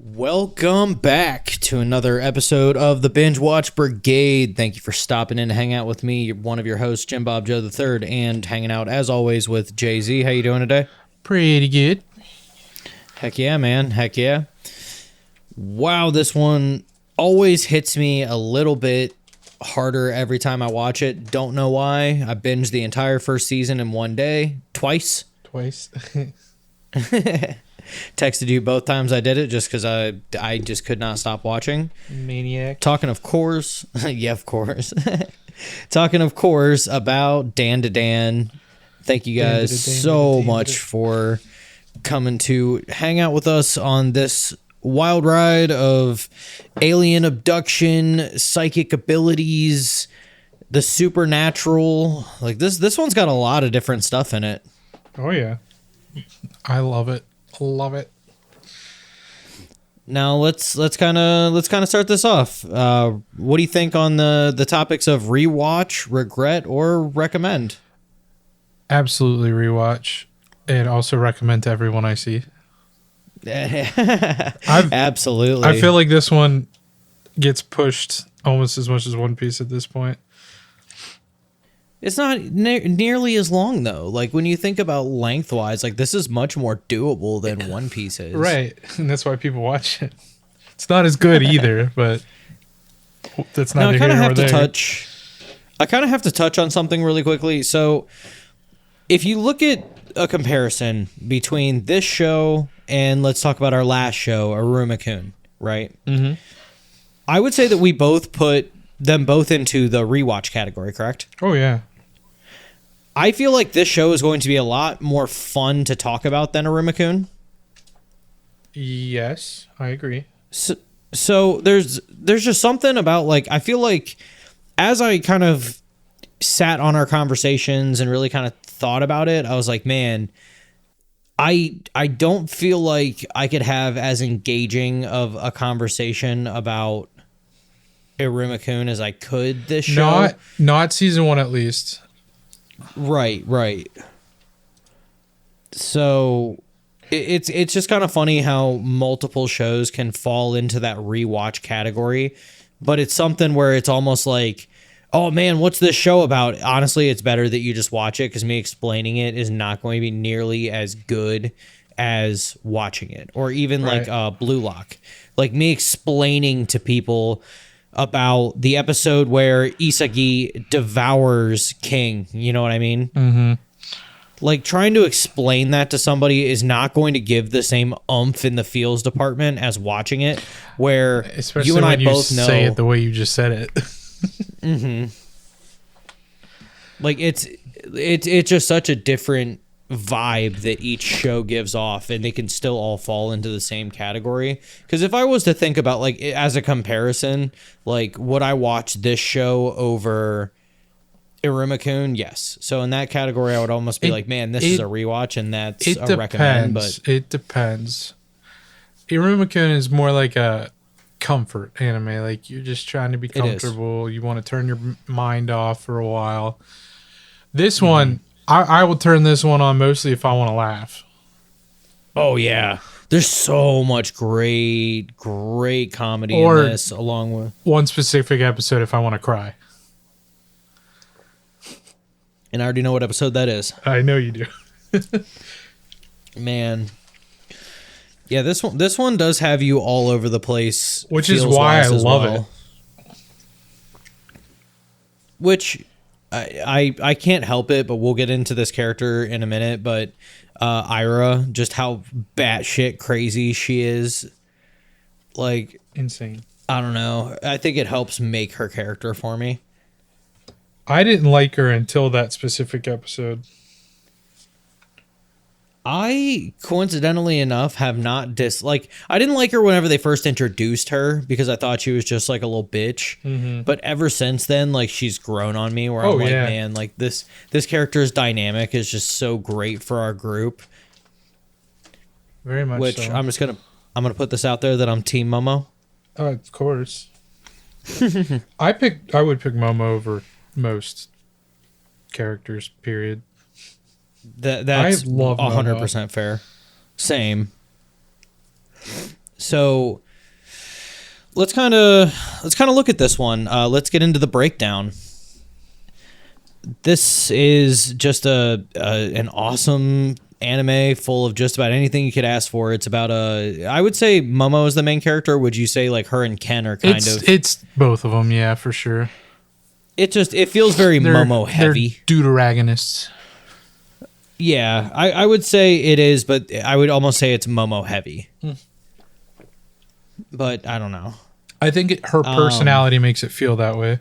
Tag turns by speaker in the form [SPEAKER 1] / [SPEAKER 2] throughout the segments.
[SPEAKER 1] Welcome back to another episode of the Binge Watch Brigade. Thank you for stopping in to hang out with me, one of your hosts, Jim Bob Joe III, and hanging out as always with Jay-Z. How you doing today?
[SPEAKER 2] Pretty good.
[SPEAKER 1] Heck yeah, man. Heck yeah. Wow, this one always hits me a little bit harder every time I watch it. Don't know why. I binged the entire first season in one day. Twice. Texted you both times I did it just because I just could not stop watching.
[SPEAKER 2] Maniac.
[SPEAKER 1] Talking, of course. Yeah, of course. Talking, of course, about Dandadan. Thank you guys so much for coming to hang out with us on this wild ride of alien abduction, psychic abilities, the supernatural. Like this one's got a lot of different stuff in it.
[SPEAKER 2] Oh yeah. I love it. Love it.
[SPEAKER 1] Now let's kind of start this off. What do you think on the topics of rewatch, regret, or recommend?
[SPEAKER 2] Absolutely rewatch, and also recommend to everyone I see.
[SPEAKER 1] Absolutely.
[SPEAKER 2] I feel like this one gets pushed almost as much as One Piece at this point.
[SPEAKER 1] It's not nearly as long though. Like when you think about lengthwise, like this is much more doable than One Piece is.
[SPEAKER 2] Right, and that's why people watch it. It's not as good either, but that's not.
[SPEAKER 1] Now I kind of have to touch. I kind of have to touch on something really quickly. So, if you look at a comparison between this show and let's talk about our last show, Aruma-kun, right?
[SPEAKER 2] Mm-hmm.
[SPEAKER 1] I would say that we both put them both into the rewatch category, correct?
[SPEAKER 2] Oh yeah.
[SPEAKER 1] I feel like this show is going to be a lot more fun to talk about than Aruma-kun.
[SPEAKER 2] Yes, I agree.
[SPEAKER 1] So there's just something about, like, I feel like as I kind of sat on our conversations and really kind of thought about it, I was like, man, I don't feel like I could have as engaging of a conversation about Aruma-kun as I could this show.
[SPEAKER 2] Not season one, at least.
[SPEAKER 1] Right. So it's just kind of funny how multiple shows can fall into that rewatch category, but it's something where it's almost like, oh man, what's this show about? Honestly, it's better that you just watch it because me explaining it is not going to be nearly as good as watching it. Or even
[SPEAKER 2] right.
[SPEAKER 1] Like Blue Lock. Like me explaining to people about the episode where Isagi devours King. You know what I mean?
[SPEAKER 2] Mm-hmm.
[SPEAKER 1] Like trying to explain that to somebody is not going to give the same oomph in the feels department as watching it, where
[SPEAKER 2] especially
[SPEAKER 1] you and
[SPEAKER 2] when
[SPEAKER 1] I both know.
[SPEAKER 2] Say it the way you just said it.
[SPEAKER 1] Mm-hmm. Like it's just such a different vibe that each show gives off, and they can still all fall into the same category. Because if I was to think about, like, as a comparison, like, would I watch this show over Aruma-kun? Yes. So in that category, I would almost be like, man, this is a rewatch, and that's a recommend. But
[SPEAKER 2] it depends. Aruma-kun is more like a comfort anime. Like, you're just trying to be comfortable. You want to turn your mind off for a while. This one, I will turn this one on mostly if I want to laugh.
[SPEAKER 1] Oh yeah, there's so much great comedy in this, along with
[SPEAKER 2] one specific episode if I want to cry.
[SPEAKER 1] And I already know what episode that is.
[SPEAKER 2] I know you do.
[SPEAKER 1] Man. Yeah, this one does have you all over the place,
[SPEAKER 2] which is why I love it.
[SPEAKER 1] Which I can't help it, but we'll get into this character in a minute. But Ira, just how batshit crazy she is, like
[SPEAKER 2] insane.
[SPEAKER 1] I don't know. I think it helps make her character for me.
[SPEAKER 2] I didn't like her until that specific episode.
[SPEAKER 1] I, coincidentally enough, have not I didn't like her whenever they first introduced her because I thought she was just like a little bitch.
[SPEAKER 2] Mm-hmm.
[SPEAKER 1] But ever since then, like, she's grown on me where I'm like, man, like this character's dynamic is just so great for our group.
[SPEAKER 2] Very much
[SPEAKER 1] Which
[SPEAKER 2] so.
[SPEAKER 1] I'm gonna put this out there that I'm Team Momo.
[SPEAKER 2] Of course. I would pick Momo over most characters, period.
[SPEAKER 1] That's 100% fair. Same. So let's kind of look at this one. Let's get into the breakdown. This is just an awesome anime full of just about anything you could ask for. It's about I would say Momo is the main character. Would you say like her and Ken are kind of?
[SPEAKER 2] It's both of them, yeah, for sure.
[SPEAKER 1] It feels very Momo heavy.
[SPEAKER 2] They're deuteragonists.
[SPEAKER 1] Yeah, I would say it is, but I would almost say it's Momo heavy. But I don't know.
[SPEAKER 2] I think her personality makes it feel that way.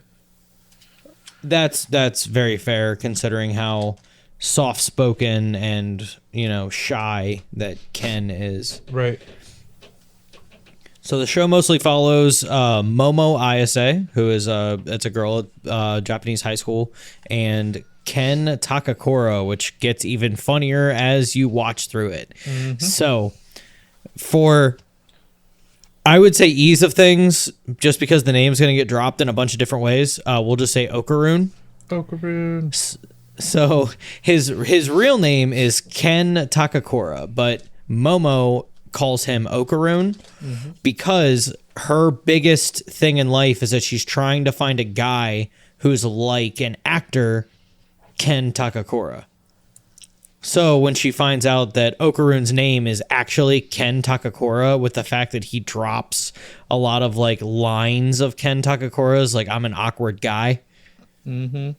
[SPEAKER 1] That's very fair considering how soft-spoken and, shy that Ken is.
[SPEAKER 2] Right.
[SPEAKER 1] So the show mostly follows Momo Ayase, who is it's a girl at Japanese high school, and Ken Takakura, which gets even funnier as you watch through it. Mm-hmm. So for, I would say, ease of things, just because the name's going to get dropped in a bunch of different ways, we'll just say Okarun.
[SPEAKER 2] Okarun.
[SPEAKER 1] So his real name is Ken Takakura, but Momo calls him Okarun because her biggest thing in life is that she's trying to find a guy who's like an actor, Ken Takakura. So when she finds out that Okarun's name is actually Ken Takakura, with the fact that he drops a lot of like lines of Ken Takakura's, like I'm an awkward guy. Mm-hmm.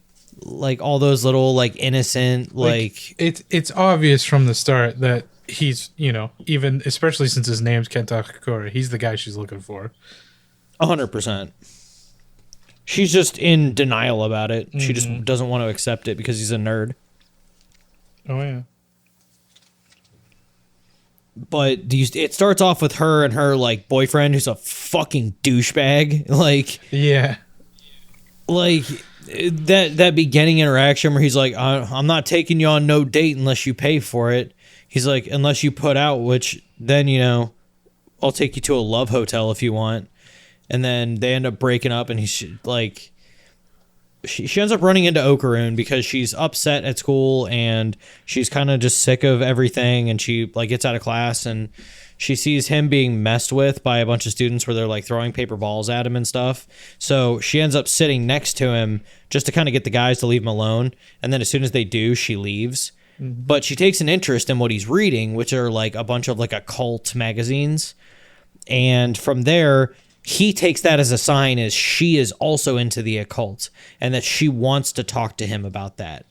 [SPEAKER 1] Like all those little like innocent like
[SPEAKER 2] it's obvious from the start that he's, even especially since his name's Ken Takakura, he's the guy she's looking for.
[SPEAKER 1] 100%. She's just in denial about it. Mm-hmm. She just doesn't want to accept it because he's a nerd.
[SPEAKER 2] Oh yeah.
[SPEAKER 1] But it starts off with her and her like boyfriend who's a fucking douchebag. Like
[SPEAKER 2] yeah.
[SPEAKER 1] Like that beginning interaction where he's like, I'm not taking you on no date unless you pay for it. He's like, unless you put out, which then, I'll take you to a love hotel if you want. And then they end up breaking up, and he's like, she ends up running into Okarun because she's upset at school and she's kind of just sick of everything. And she like gets out of class and she sees him being messed with by a bunch of students where they're like throwing paper balls at him and stuff. So she ends up sitting next to him just to kind of get the guys to leave him alone. And then as soon as they do, she leaves. Mm-hmm. But she takes an interest in what he's reading, which are like a bunch of like occult magazines. And from there, he takes that as a sign as she is also into the occult and that she wants to talk to him about that.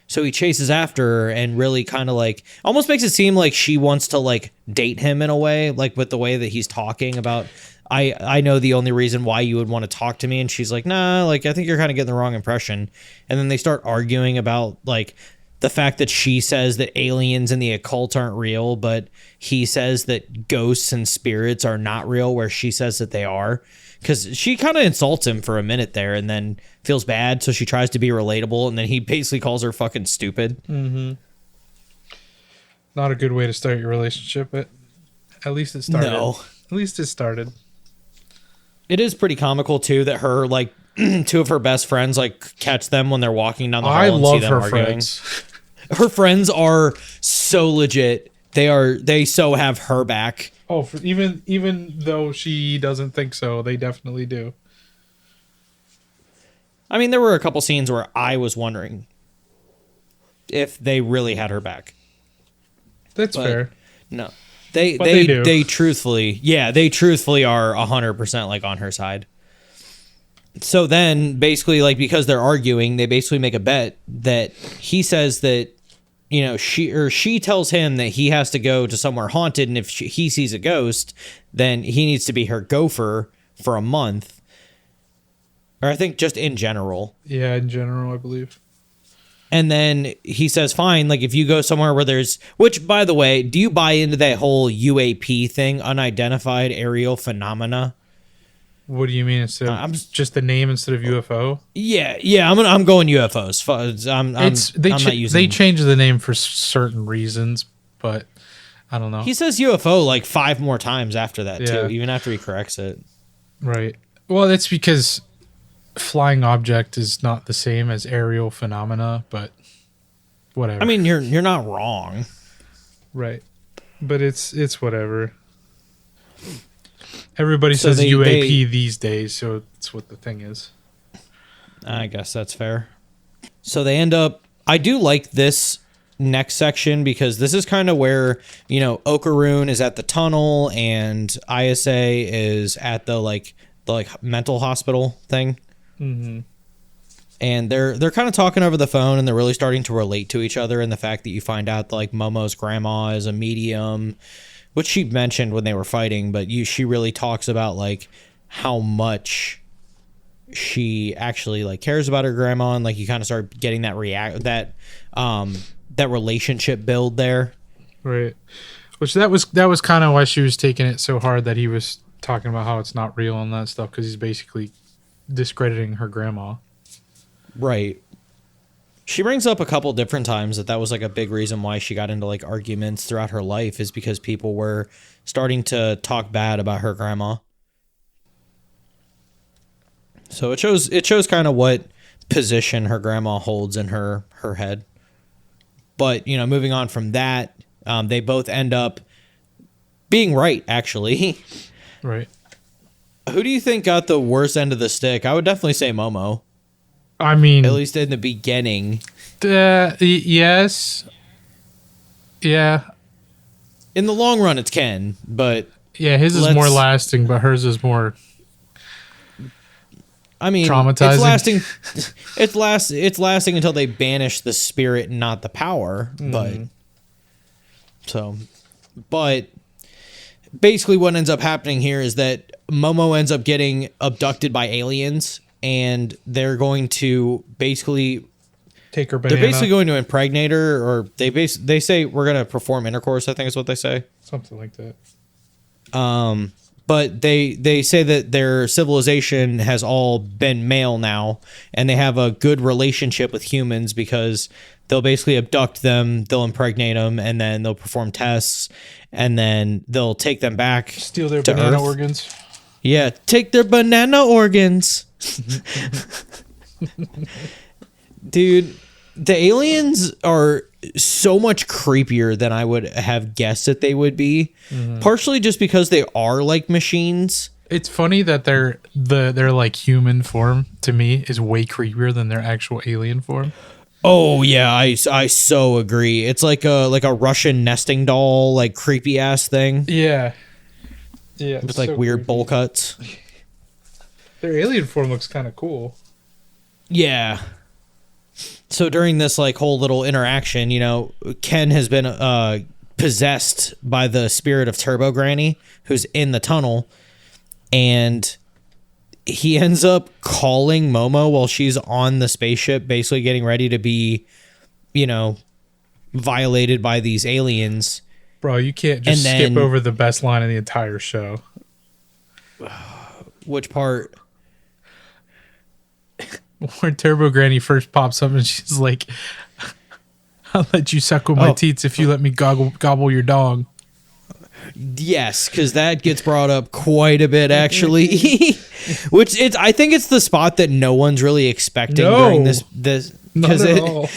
[SPEAKER 1] So he chases after her and really kind of like almost makes it seem like she wants to like date him in a way, like with the way that he's talking about, I know the only reason why you would want to talk to me. And she's like, nah, like I think you're kind of getting the wrong impression. And then they start arguing about like the fact that she says that aliens and the occult aren't real, but he says that ghosts and spirits are not real, where she says that they are. Because she kind of insults him for a minute there and then feels bad, so she tries to be relatable, and then he basically calls her fucking stupid.
[SPEAKER 2] Mm-hmm. Not a good way to start your relationship, but at least it started.
[SPEAKER 1] No.
[SPEAKER 2] At least it started.
[SPEAKER 1] It is pretty comical, too, that her, like, two of her best friends, like, catch them when they're walking down the hall and see them arguing.
[SPEAKER 2] Friends.
[SPEAKER 1] Her friends are so legit. They so have her back.
[SPEAKER 2] Oh, even though she doesn't think so, they definitely do.
[SPEAKER 1] I mean, there were a couple scenes where I was wondering if they really had her back.
[SPEAKER 2] That's fair.
[SPEAKER 1] No. They truthfully are 100% like on her side. So then basically like because they're arguing, they basically make a bet that he says that she tells him that he has to go to somewhere haunted, and if he sees a ghost, then he needs to be her gopher for a month. Or I think just in general.
[SPEAKER 2] Yeah, in general, I believe.
[SPEAKER 1] And then he says, fine, like if you go somewhere where there's, which by the way, do you buy into that whole UAP thing, unidentified aerial phenomena?
[SPEAKER 2] What do you mean instead of just the name instead of UFO?
[SPEAKER 1] Yeah, I'm going UFOs.
[SPEAKER 2] They changed the name for certain reasons, but I don't know.
[SPEAKER 1] He says UFO like 5 more times after that too, even after he corrects it.
[SPEAKER 2] Right. Well, that's because flying object is not the same as aerial phenomena, but whatever.
[SPEAKER 1] I mean, you're not wrong.
[SPEAKER 2] Right. But it's whatever. Everybody says UAP these days, so that's what the thing is.
[SPEAKER 1] I guess that's fair. So they end up... I do like this next section because this is kind of where, you know, Okaroon is at the tunnel and ISA is at the mental hospital thing.
[SPEAKER 2] Mm-hmm.
[SPEAKER 1] And they're kind of talking over the phone, and they're really starting to relate to each other, and the fact that you find out that, like, Momo's grandma is a medium, which she mentioned when they were fighting, but she really talks about, like, how much she actually, like, cares about her grandma, and, like, you kind of start getting that relationship build there.
[SPEAKER 2] Right. Which that was kind of why she was taking it so hard, that he was talking about how it's not real and that stuff, because he's basically discrediting her grandma.
[SPEAKER 1] Right. She brings up a couple different times that was like a big reason why she got into like arguments throughout her life, is because people were starting to talk bad about her grandma. So it shows kind of what position her grandma holds in her head. But, you know, moving on from that, they both end up being right, actually.
[SPEAKER 2] Right.
[SPEAKER 1] Who do you think got the worst end of the stick? I would definitely say Momo.
[SPEAKER 2] I mean,
[SPEAKER 1] at least in the beginning.
[SPEAKER 2] Yes. Yeah.
[SPEAKER 1] In the long run, it's Ken, but
[SPEAKER 2] yeah, his is more lasting, but hers is more.
[SPEAKER 1] I mean,
[SPEAKER 2] traumatizing.
[SPEAKER 1] It's lasting until they banish the spirit, not the power.
[SPEAKER 2] Mm.
[SPEAKER 1] But basically, what ends up happening here is that Momo ends up getting abducted by aliens. And they're going to basically
[SPEAKER 2] take her banana.
[SPEAKER 1] They're basically going to impregnate her, or they say we're going to perform intercourse, I think is what they say.
[SPEAKER 2] Something like that.
[SPEAKER 1] But they say that their civilization has all been male now, and they have a good relationship with humans because they'll basically abduct them, they'll impregnate them, and then they'll perform tests, and then they'll take them back.
[SPEAKER 2] Steal their banana organs.
[SPEAKER 1] Yeah, take their banana organs. Dude, the aliens are so much creepier than I would have guessed that they would be. Mm-hmm. Partially just because they are like machines.
[SPEAKER 2] It's funny that their like human form to me is way creepier than their actual alien form.
[SPEAKER 1] Oh yeah, I so agree. It's like a Russian nesting doll, like creepy ass thing.
[SPEAKER 2] Yeah. Yeah.
[SPEAKER 1] With like so weird bowl cuts.
[SPEAKER 2] Their alien form looks kind of cool.
[SPEAKER 1] Yeah. So during this like whole little interaction, you know, Ken has been possessed by the spirit of Turbo Granny, who's in the tunnel, and he ends up calling Momo while she's on the spaceship, basically getting ready to be, you know, violated by these aliens.
[SPEAKER 2] Bro, you can't just skip over the best line in the entire show.
[SPEAKER 1] Which part?
[SPEAKER 2] When Turbo Granny first pops up and she's like, I'll let you suckle my teats if you let me gobble your dog.
[SPEAKER 1] Yes, because that gets brought up quite a bit, actually. Which I think it's the spot that no one's really expecting during this.
[SPEAKER 2] Not at all.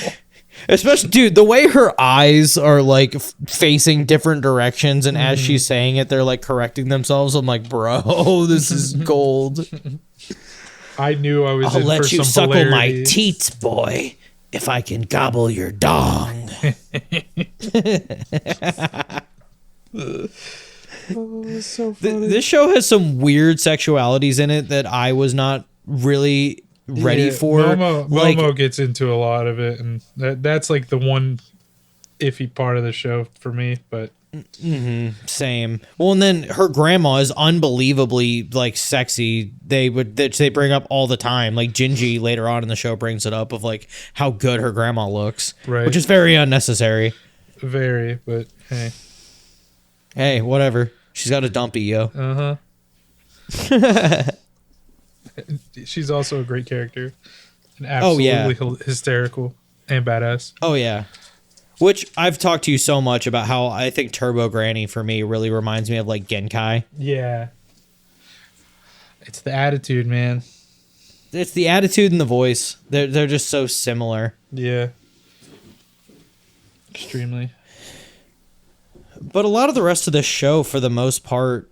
[SPEAKER 1] Especially, dude, the way her eyes are like facing different directions, and as she's saying it, they're like correcting themselves. I'm like, bro, this is gold.
[SPEAKER 2] I knew I was.
[SPEAKER 1] I'll let you suckle my teats, boy, if I can gobble your dong.
[SPEAKER 2] Oh, so funny.
[SPEAKER 1] This show has some weird sexualities in it that I was not really ready for.
[SPEAKER 2] Momo gets into a lot of it, and that's like the one iffy part of the show for me. But
[SPEAKER 1] same. Well, and then her grandma is unbelievably like sexy. They bring up all the time. Like Gingy later on in the show brings it up of like how good her grandma looks,
[SPEAKER 2] right? Which
[SPEAKER 1] is very unnecessary.
[SPEAKER 2] Very, but
[SPEAKER 1] hey, whatever. She's got a dumpy, yo.
[SPEAKER 2] She's also a great character. And absolutely hysterical and badass.
[SPEAKER 1] Oh, yeah. Which I've talked to you so much about how I think Turbo Granny for me really reminds me of like Genkai.
[SPEAKER 2] Yeah. It's the attitude, man.
[SPEAKER 1] It's the attitude and the voice. They're just so similar.
[SPEAKER 2] Yeah. Extremely.
[SPEAKER 1] But a lot of the rest of this show, for the most part,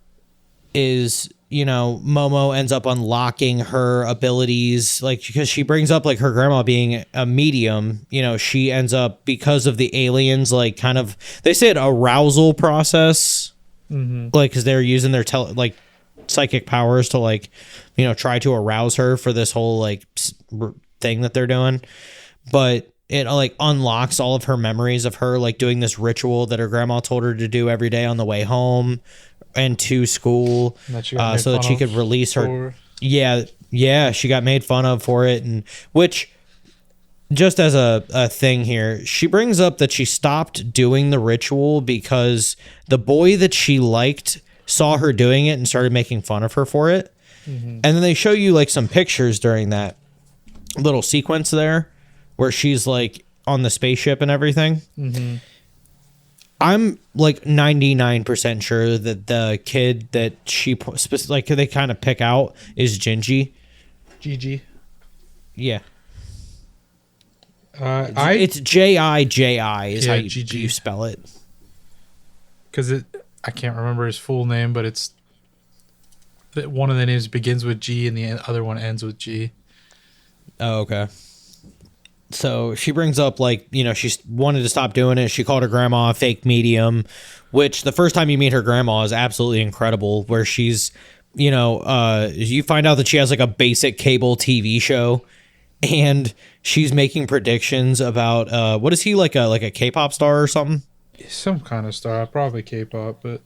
[SPEAKER 1] is, Momo ends up unlocking her abilities, like, because she brings up like her grandma being a medium. She ends up, because of the aliens, like, kind of, they said arousal process, like, because they're using their psychic powers to, like, try to arouse her for this whole like thing that they're doing. But it like unlocks all of her memories of her like doing this ritual that her grandma told her to do every day on the way home and to school, so that she could release her. Yeah, she got made fun of for it. And which, just as a thing here, she brings up that she stopped doing the ritual because the boy that she liked saw her doing it and started making fun of her for it. And then they show you like some pictures during that little sequence there where she's like on the spaceship and everything. I'm like 99% sure that the kid that she like they kind of pick out is Gingy.
[SPEAKER 2] Gigi.
[SPEAKER 1] Yeah.
[SPEAKER 2] It's
[SPEAKER 1] J-I-J-I is how you spell it.
[SPEAKER 2] Because I can't remember his full name, but it's that one of the names begins with G and the other one ends with G.
[SPEAKER 1] Oh, okay. So she brings up, like, she wanted to stop doing it. She called her grandma a fake medium, which the first time you meet her grandma is absolutely incredible, where she's, you find out that she has like a basic cable TV show and she's making predictions about, what is he, like a K-pop star or something?
[SPEAKER 2] Some kind of star, probably K-pop, but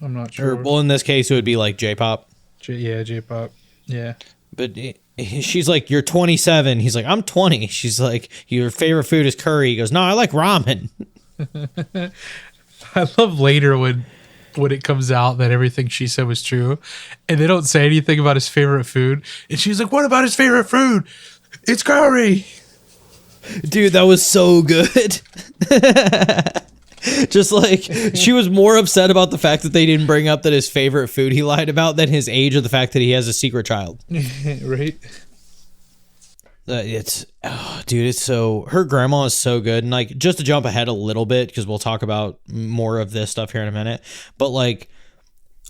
[SPEAKER 2] I'm not sure.
[SPEAKER 1] Well, in this case, it would be like J-pop.
[SPEAKER 2] J-pop. Yeah.
[SPEAKER 1] But she's like, you're 27. He's like, I'm 20. She's like, your favorite food is curry. He goes, no, I like ramen.
[SPEAKER 2] I love later when it comes out that everything she said was true and they don't say anything about his favorite food. And she's like, what about his favorite food? It's curry.
[SPEAKER 1] Dude, that was so good. Just like, she was more upset about the fact that they didn't bring up that his favorite food he lied about than his age or the fact that he has a secret child.
[SPEAKER 2] Right.
[SPEAKER 1] It's so, her grandma is so good. And like, just to jump ahead a little bit, because we'll talk about more of this stuff here in a minute, but like,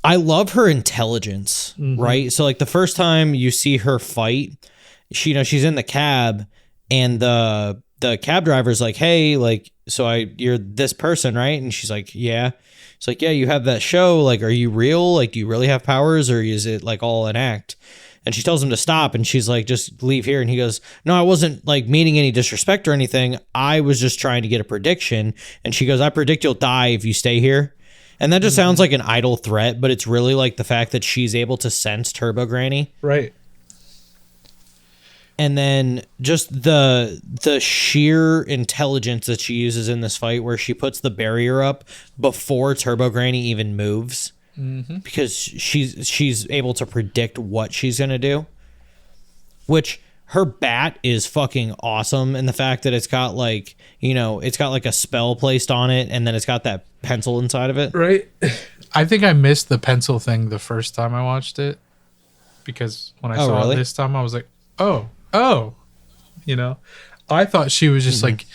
[SPEAKER 1] I love her intelligence, right? So like the first time you see her fight, she's in the cab and the cab driver's like, hey, like, so you're this person, right? And she's like, yeah. It's like, yeah, you have that show. Like, are you real? Like, do you really have powers, or is it like all an act? And she tells him to stop, and she's like, just leave here. And he goes, no, I wasn't like meaning any disrespect or anything. I was just trying to get a prediction. And she goes, I predict you'll die if you stay here. And that just sounds like an idle threat, but it's really like the fact that she's able to sense Turbo Granny.
[SPEAKER 2] Right.
[SPEAKER 1] And then just the sheer intelligence that she uses in this fight, where she puts the barrier up before Turbo Granny even moves, because she's able to predict what she's gonna do. Which, her bat is fucking awesome, and the fact that it's got like, it's got like a spell placed on it, and then it's got that pencil inside of it.
[SPEAKER 2] Right. I think I missed the pencil thing the first time I watched it, because when I saw it this time, I was like, oh, I thought she was just like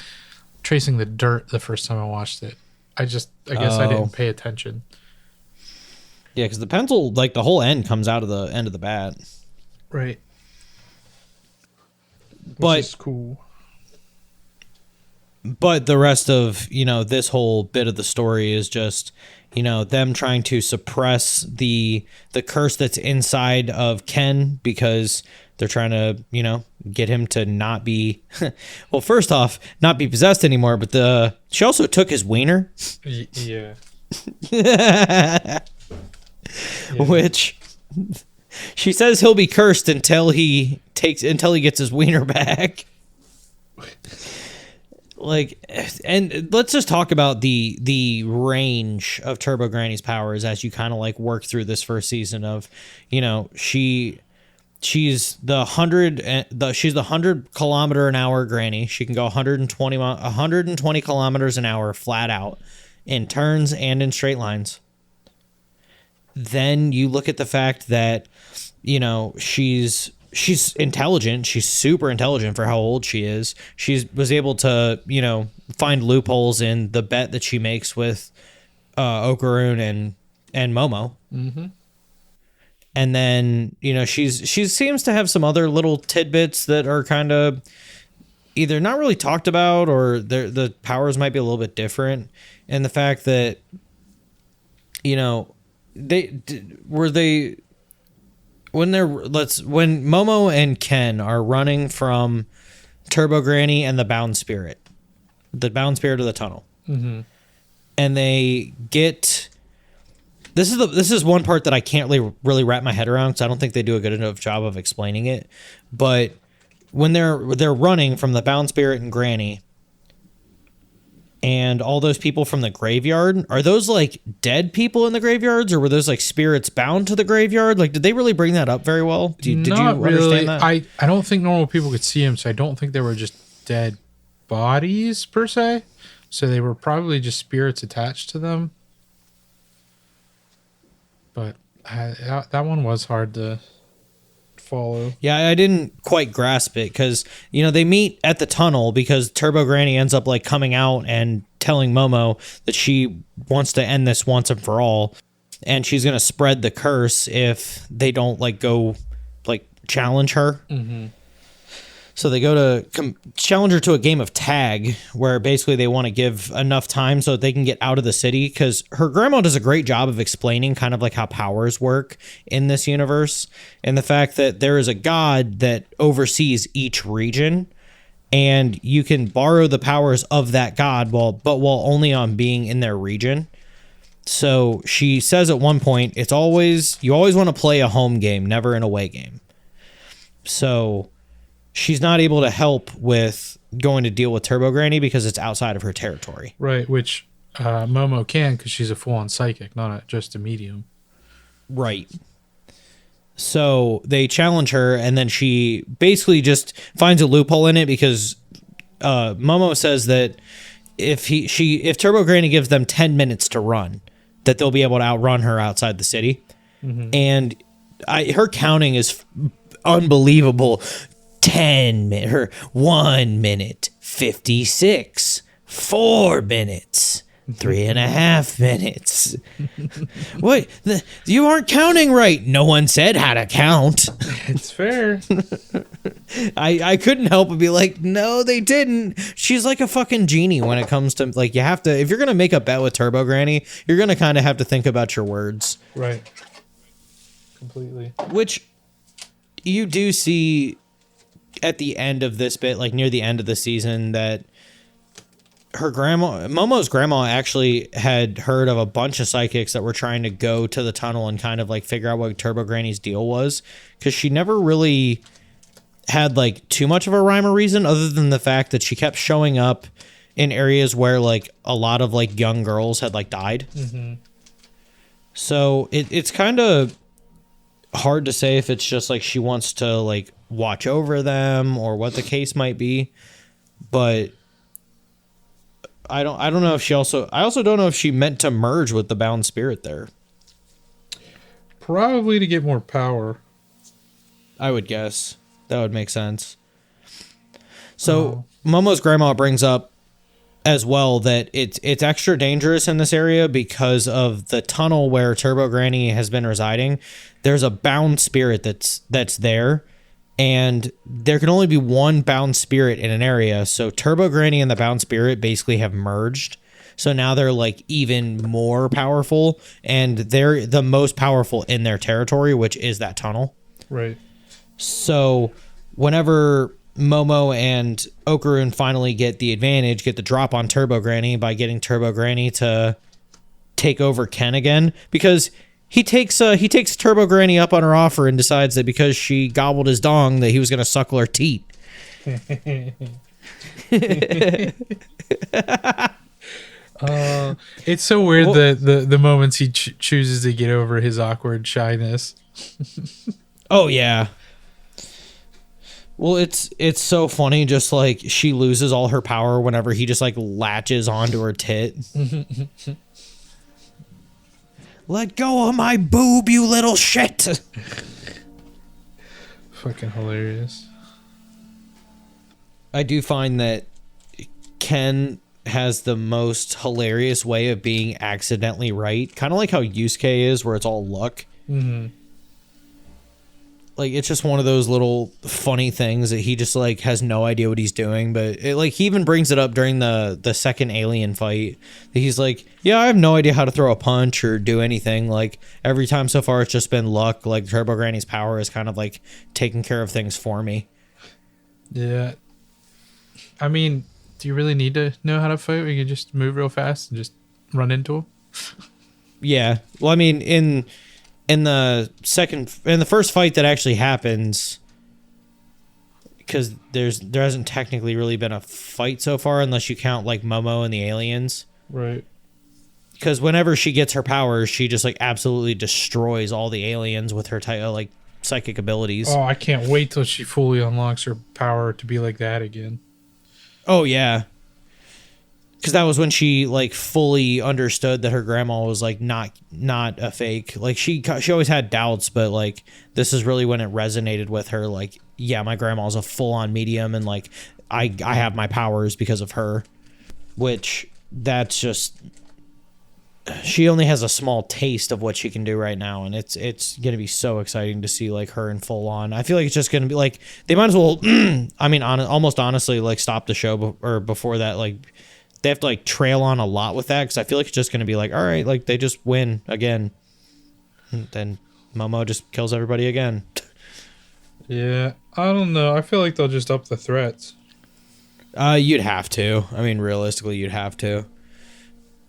[SPEAKER 2] tracing the dirt the first time I watched it. I guess I didn't pay attention.
[SPEAKER 1] Yeah, because the pencil, like the whole end comes out of the end of the bat.
[SPEAKER 2] Right.
[SPEAKER 1] Which
[SPEAKER 2] is cool.
[SPEAKER 1] But the rest of, this whole bit of the story is just, them trying to suppress the curse that's inside of Ken, because they're trying to, get him to not be, well, first off, not be possessed anymore, but she also took his wiener.
[SPEAKER 2] Yeah.
[SPEAKER 1] Which she says he'll be cursed until he gets his wiener back. Like, and let's just talk about the range of Turbo Granny's powers as you kind of like work through this first season of, she's the 100 kilometer an hour granny. She can go 120 kilometers an hour flat out in turns and in straight lines. Then you look at the fact that, she's intelligent. She's super intelligent for how old she is. She was able to, find loopholes in the bet that she makes with Okaroon and Momo. And then, you know, she seems to have some other little tidbits that are kind of either not really talked about, or the powers might be a little bit different. And the fact that, you know, when Momo and Ken are running from Turbo Granny and the Bound Spirit of the tunnel, and they get. This is one part that I can't really wrap my head around, because I don't think they do a good enough job of explaining it. But when they're running from the Bound Spirit and Granny, and all those people from the graveyard, are those like dead people in the graveyards, or were those like spirits bound to the graveyard? Like, did they really bring that up very well? Did you understand that?
[SPEAKER 2] I don't think normal people could see them, so I don't think they were just dead bodies per se. So they were probably just spirits attached to them. But that one was hard to follow. Yeah,
[SPEAKER 1] I didn't quite grasp it, because, you know, they meet at the tunnel because Turbo Granny ends up like coming out and telling Momo that she wants to end this once and for all, and she's gonna spread the curse if they don't like go like challenge her. So they go to challenge her to a game of tag, where basically they want to give enough time so that they can get out of the city, because her grandma does a great job of explaining kind of like how powers work in this universe, and the fact that there is a god that oversees each region, and you can borrow the powers of that god while only on being in their region. So she says at one point, you always want to play a home game, never an away game. So she's not able to help with going to deal with Turbo Granny because it's outside of her territory.
[SPEAKER 2] Right, which Momo can, because she's a full-on psychic, not just a medium.
[SPEAKER 1] Right. So they challenge her, and then she basically just finds a loophole in it, because Momo says that if Turbo Granny gives them 10 minutes to run, that they'll be able to outrun her outside the city. And her counting is unbelievable. 10 minutes, 1 minute, 56, 4 minutes, 3.5 minutes. Wait, you aren't counting right. No one said how to count.
[SPEAKER 2] It's fair.
[SPEAKER 1] I couldn't help but be like, no, they didn't. She's like a fucking genie when it comes to, like, you have to, if you're going to make a bet with Turbo Granny, you're going to kind of have to think about your words.
[SPEAKER 2] Right. Completely.
[SPEAKER 1] Which you do see at the end of this bit, like near the end of the season, that Momo's grandma actually had heard of a bunch of psychics that were trying to go to the tunnel and kind of like figure out what Turbo Granny's deal was, because she never really had like too much of a rhyme or reason, other than the fact that she kept showing up in areas where like a lot of like young girls had like died. So it's kind of hard to say if it's just like she wants to like watch over them or what the case might be, but I don't know if I also don't know if she meant to merge with the Bound Spirit there.
[SPEAKER 2] Probably to get more power,
[SPEAKER 1] I would guess. That would make sense. So Momo's grandma brings up as well that it's extra dangerous in this area because of the tunnel where Turbo Granny has been residing. There's a Bound Spirit that's there, and there can only be one Bound Spirit in an area. So Turbo Granny and the Bound Spirit basically have merged. So now they're like even more powerful, and they're the most powerful in their territory, which is that tunnel.
[SPEAKER 2] Right.
[SPEAKER 1] So whenever Momo and Okarun finally get the advantage, get the drop on Turbo Granny by getting Turbo Granny to take over Ken again, because he takes Turbo Granny up on her offer and decides that because she gobbled his dong that he was going to suckle her teat.
[SPEAKER 2] It's so weird the moments he chooses to get over his awkward shyness.
[SPEAKER 1] Oh yeah. Well, it's so funny, just like she loses all her power whenever he just like latches onto her tit. Let go of my boob, you little shit.
[SPEAKER 2] Fucking hilarious.
[SPEAKER 1] I do find that Ken has the most hilarious way of being accidentally right. Kind of like how Yusuke is, where it's all luck. like it's just one of those little funny things that he just like has no idea what he's doing. But it, like he even brings it up during the second alien fight. He's like, yeah, I have no idea how to throw a punch or do anything. Like every time so far, it's just been luck. Like Turbo Granny's power is kind of like taking care of things for me.
[SPEAKER 2] Yeah. I mean, do you really need to know how to fight? Or you can just move real fast and just run into them?
[SPEAKER 1] Yeah. Well, I mean, in the first fight that actually happens, because there hasn't technically really been a fight so far, unless you count like Momo and the aliens.
[SPEAKER 2] Right.
[SPEAKER 1] Because whenever she gets her powers, she just like absolutely destroys all the aliens with her like psychic abilities.
[SPEAKER 2] Oh, I can't wait till she fully unlocks her power to be like that again.
[SPEAKER 1] Oh yeah. Because that was when she like fully understood that her grandma was like not a fake. Like she always had doubts, but like this is really when it resonated with her. Like, yeah, my grandma's a full on medium, and like I have my powers because of her. Which that's just, she only has a small taste of what she can do right now, and it's gonna be so exciting to see like her in full on. I feel like it's just gonna be like they might as well. I mean, almost honestly, like stop the show or before that, like. They have to like trail on a lot with that because I feel like it's just going to be like, all right, like they just win again. And then Momo just kills everybody again.
[SPEAKER 2] Yeah, I don't know. I feel like they'll just up the threats.
[SPEAKER 1] You'd have to. I mean, realistically, you'd have to.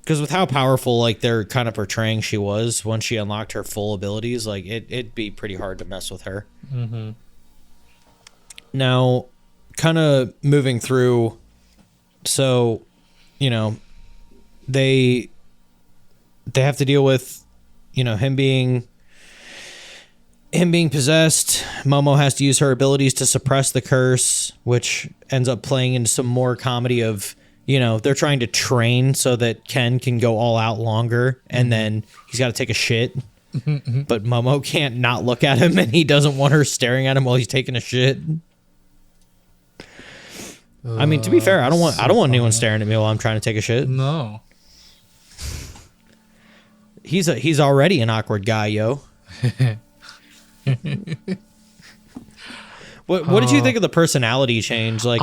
[SPEAKER 1] Because with how powerful like they're kind of portraying she was once she unlocked her full abilities, like it'd be pretty hard to mess with her.
[SPEAKER 2] Mm-hmm.
[SPEAKER 1] Now, kind of moving through, so. You know, they have to deal with, you know, him being possessed. Momo has to use her abilities to suppress the curse, which ends up playing into some more comedy of, you know, they're trying to train so that Ken can go all out longer, and then he's got to take a shit. But Momo can't not look at him, and he doesn't want her staring at him while he's taking a shit. I mean, to be fair, I don't want anyone staring at me while I'm trying to take a shit.
[SPEAKER 2] No.
[SPEAKER 1] He's already an awkward guy, yo. What did you think of the personality change? Like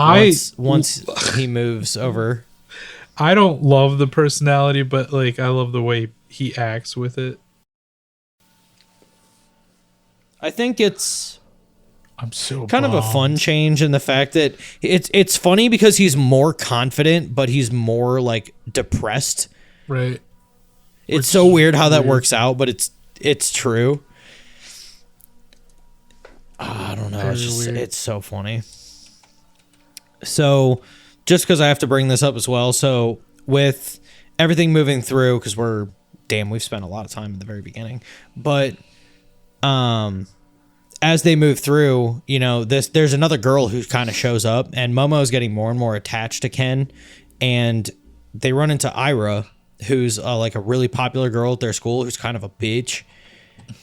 [SPEAKER 1] once he moves over.
[SPEAKER 2] I don't love the personality, but like I love the way he acts with it.
[SPEAKER 1] I think it's
[SPEAKER 2] I'm so
[SPEAKER 1] kind
[SPEAKER 2] bummed.
[SPEAKER 1] of a fun change in the fact that it's funny because he's more confident, but he's more like depressed.
[SPEAKER 2] Right.
[SPEAKER 1] It's so weird how that works out, but it's true. I don't know. It's so funny. So just because I have to bring this up as well. So with everything moving through, because we've spent a lot of time at the very beginning, but as they move through, you know, there's another girl who kind of shows up, and Momo is getting more and more attached to Ken, and they run into Ira, who's like a really popular girl at their school, who's kind of a bitch,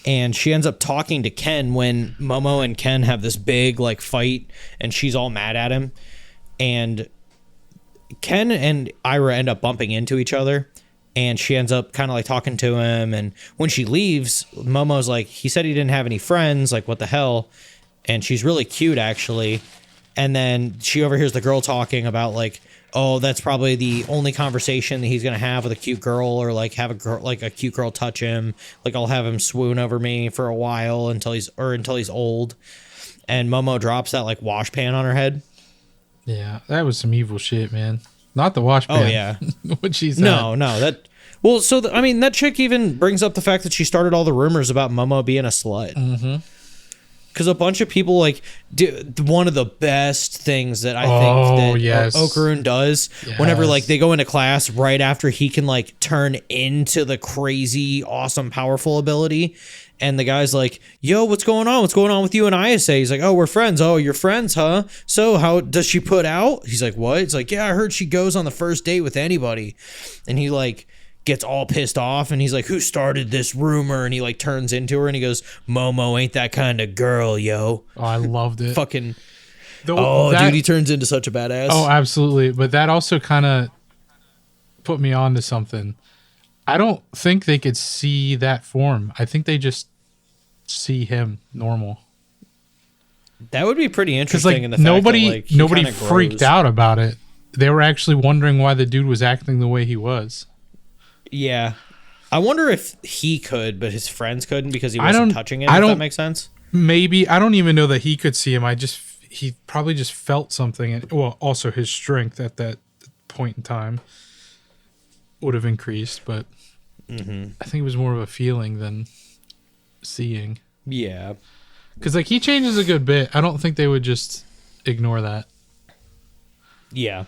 [SPEAKER 1] and she ends up talking to Ken when Momo and Ken have this big like fight, and she's all mad at him, and Ken and Ira end up bumping into each other. And she ends up kind of like talking to him. And when she leaves, Momo's like, he said he didn't have any friends. Like, what the hell? And she's really cute, actually. And then she overhears the girl talking about like, oh, that's probably the only conversation that he's going to have with a cute girl, or like have a cute girl touch him. Like, I'll have him swoon over me for a while until he's old. And Momo drops that like wash pan on her head.
[SPEAKER 2] Yeah, that was some evil shit, man. Not the wash pan.
[SPEAKER 1] Oh, yeah.
[SPEAKER 2] What she said.
[SPEAKER 1] No, that... Well, so, I mean, that chick even brings up the fact that she started all the rumors about Momo being a slut.
[SPEAKER 2] Mm-hmm.
[SPEAKER 1] Because a bunch of people, like... one of the best things that I think that Okarun does, whenever, like, they go into class right after he can, like, turn into the crazy, awesome, powerful ability... And the guy's like, yo, what's going on? What's going on with you and ISA? He's like, oh, we're friends. Oh, you're friends, huh? So how does she put out? He's like, what? He's like, yeah, I heard she goes on the first date with anybody. And he like gets all pissed off. And he's like, who started this rumor? And he like turns into her and he goes, Momo ain't that kind of girl, yo.
[SPEAKER 2] Oh, I loved it.
[SPEAKER 1] Fucking. Dude, he turns into such a badass.
[SPEAKER 2] Oh, absolutely. But that also kind of put me on to something. I don't think they could see that form. I think they just see him normal.
[SPEAKER 1] That would be pretty interesting.
[SPEAKER 2] Like,
[SPEAKER 1] in the fact
[SPEAKER 2] nobody
[SPEAKER 1] that, like,
[SPEAKER 2] freaked out about it. They were nobody freaked out about it. They were actually wondering why the dude was acting the way he was.
[SPEAKER 1] Yeah. I wonder if he could, but his friends couldn't because he wasn't touching it, if that makes sense.
[SPEAKER 2] Maybe. I don't even know that he could see him. He probably just felt something. And, well, also his strength at that point in time would have increased, but I think it was more of a feeling than seeing.
[SPEAKER 1] Yeah.
[SPEAKER 2] Because, like, he changes a good bit. I don't think they would just ignore that.
[SPEAKER 1] Yeah.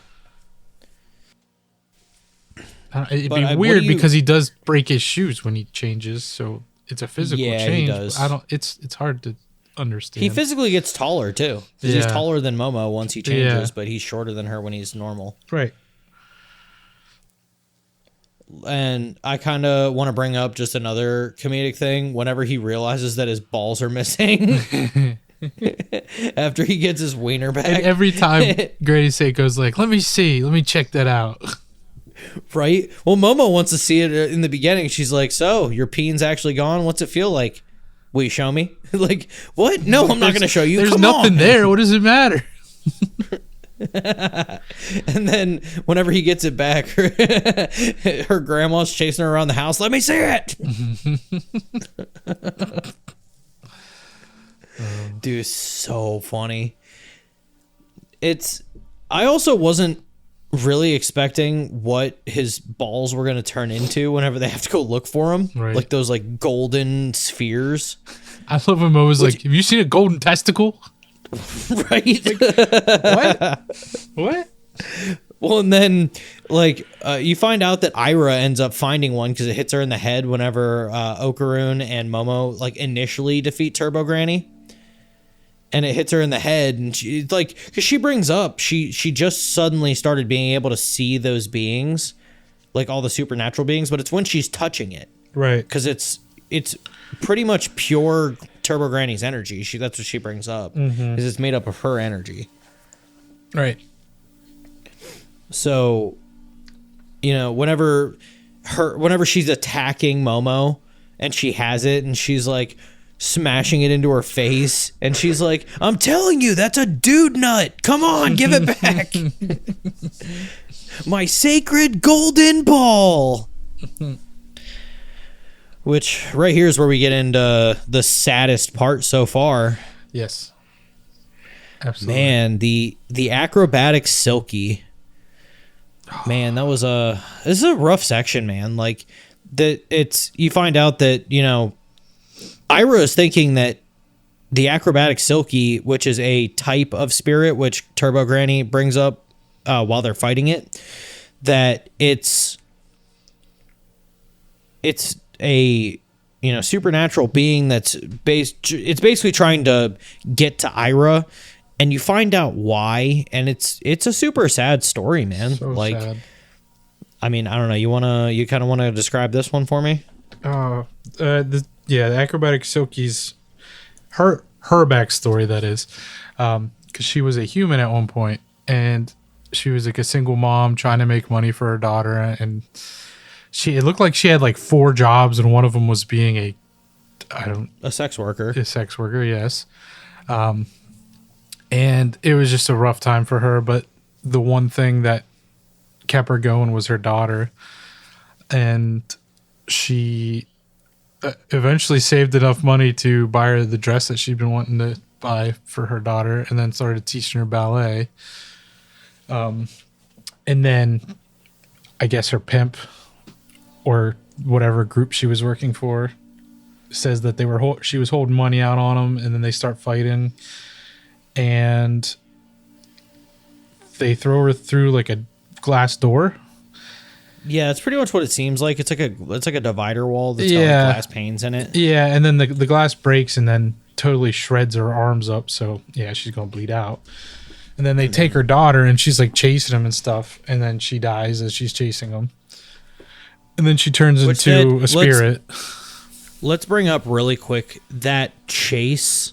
[SPEAKER 2] It'd be weird because he does break his shoes when he changes, so it's a physical change. He does. It's hard to understand.
[SPEAKER 1] He physically gets taller too. He's taller than Momo once he changes, but he's shorter than her when he's normal.
[SPEAKER 2] Right.
[SPEAKER 1] And I kind of want to bring up just another comedic thing. Whenever he realizes that his balls are missing after he gets his wiener back,
[SPEAKER 2] and every time Granny Seiko's like, "Let me see, let me check that out."
[SPEAKER 1] Right? Well, Momo wants to see it in the beginning. She's like, "So, your peen's actually gone? What's it feel like? Will you show me?" Like, what? No, I'm not going to show you.
[SPEAKER 2] There's nothing there. What does it matter?
[SPEAKER 1] And then whenever he gets it back, her grandma's chasing her around the house. Let me see it. Dude, so funny. I also wasn't really expecting what his balls were going to turn into whenever they have to go look for him.
[SPEAKER 2] Right.
[SPEAKER 1] Like those like golden spheres.
[SPEAKER 2] I love when Mo was like, "Have you seen a golden testicle?"
[SPEAKER 1] Right.
[SPEAKER 2] Like, what?
[SPEAKER 1] Well, and then like you find out that Ira ends up finding one because it hits her in the head whenever Okaroon and Momo like initially defeat Turbo Granny. And it hits her in the head, and she like, because she brings up she just suddenly started being able to see those beings, like all the supernatural beings, but it's when she's touching it,
[SPEAKER 2] right?
[SPEAKER 1] Because it's pretty much pure Turbo Granny's energy. That's what she brings up, is it's made up of her energy,
[SPEAKER 2] right?
[SPEAKER 1] So, you know, whenever she's attacking Momo, and she has it, and she's like smashing it into her face, and she's like, "I'm telling you, that's a dude nut. Come on, give it back." My sacred golden ball. Which right here is where we get into the saddest part so far.
[SPEAKER 2] Yes. Absolutely.
[SPEAKER 1] Man, the acrobatic Silky. Man, this is a rough section, man. Like you find out that, you know, Ira is thinking that the acrobatic Silky, which is a type of spirit, which Turbo Granny brings up while they're fighting it, that it's a, you know, supernatural being it's basically trying to get to Ira, and you find out why, and it's a super sad story, man.
[SPEAKER 2] So
[SPEAKER 1] like
[SPEAKER 2] sad.
[SPEAKER 1] I mean, I don't know, you kind of want to describe this one for me?
[SPEAKER 2] The acrobatic Silky's her backstory, that is, because she was a human at one point, and she was like a single mom trying to make money for her daughter, and it looked like she had like 4 jobs, and one of them was being a
[SPEAKER 1] sex worker.
[SPEAKER 2] A sex worker, yes. And it was just a rough time for her, but the one thing that kept her going was her daughter, and she eventually saved enough money to buy her the dress that she'd been wanting to buy for her daughter, and then started teaching her ballet. And then I guess her pimp, or whatever group she was working for, says that she was holding money out on them, and then they start fighting, and they throw her through like a glass door.
[SPEAKER 1] Yeah, it's pretty much what it seems like. It's like a divider wall that's got like glass panes in it.
[SPEAKER 2] Yeah, and then the glass breaks and then totally shreds her arms up. So yeah, she's gonna bleed out. And then they take her daughter, and she's like chasing him and stuff, and then she dies as she's chasing him. And then she turns into a spirit.
[SPEAKER 1] Let's bring up really quick that chase,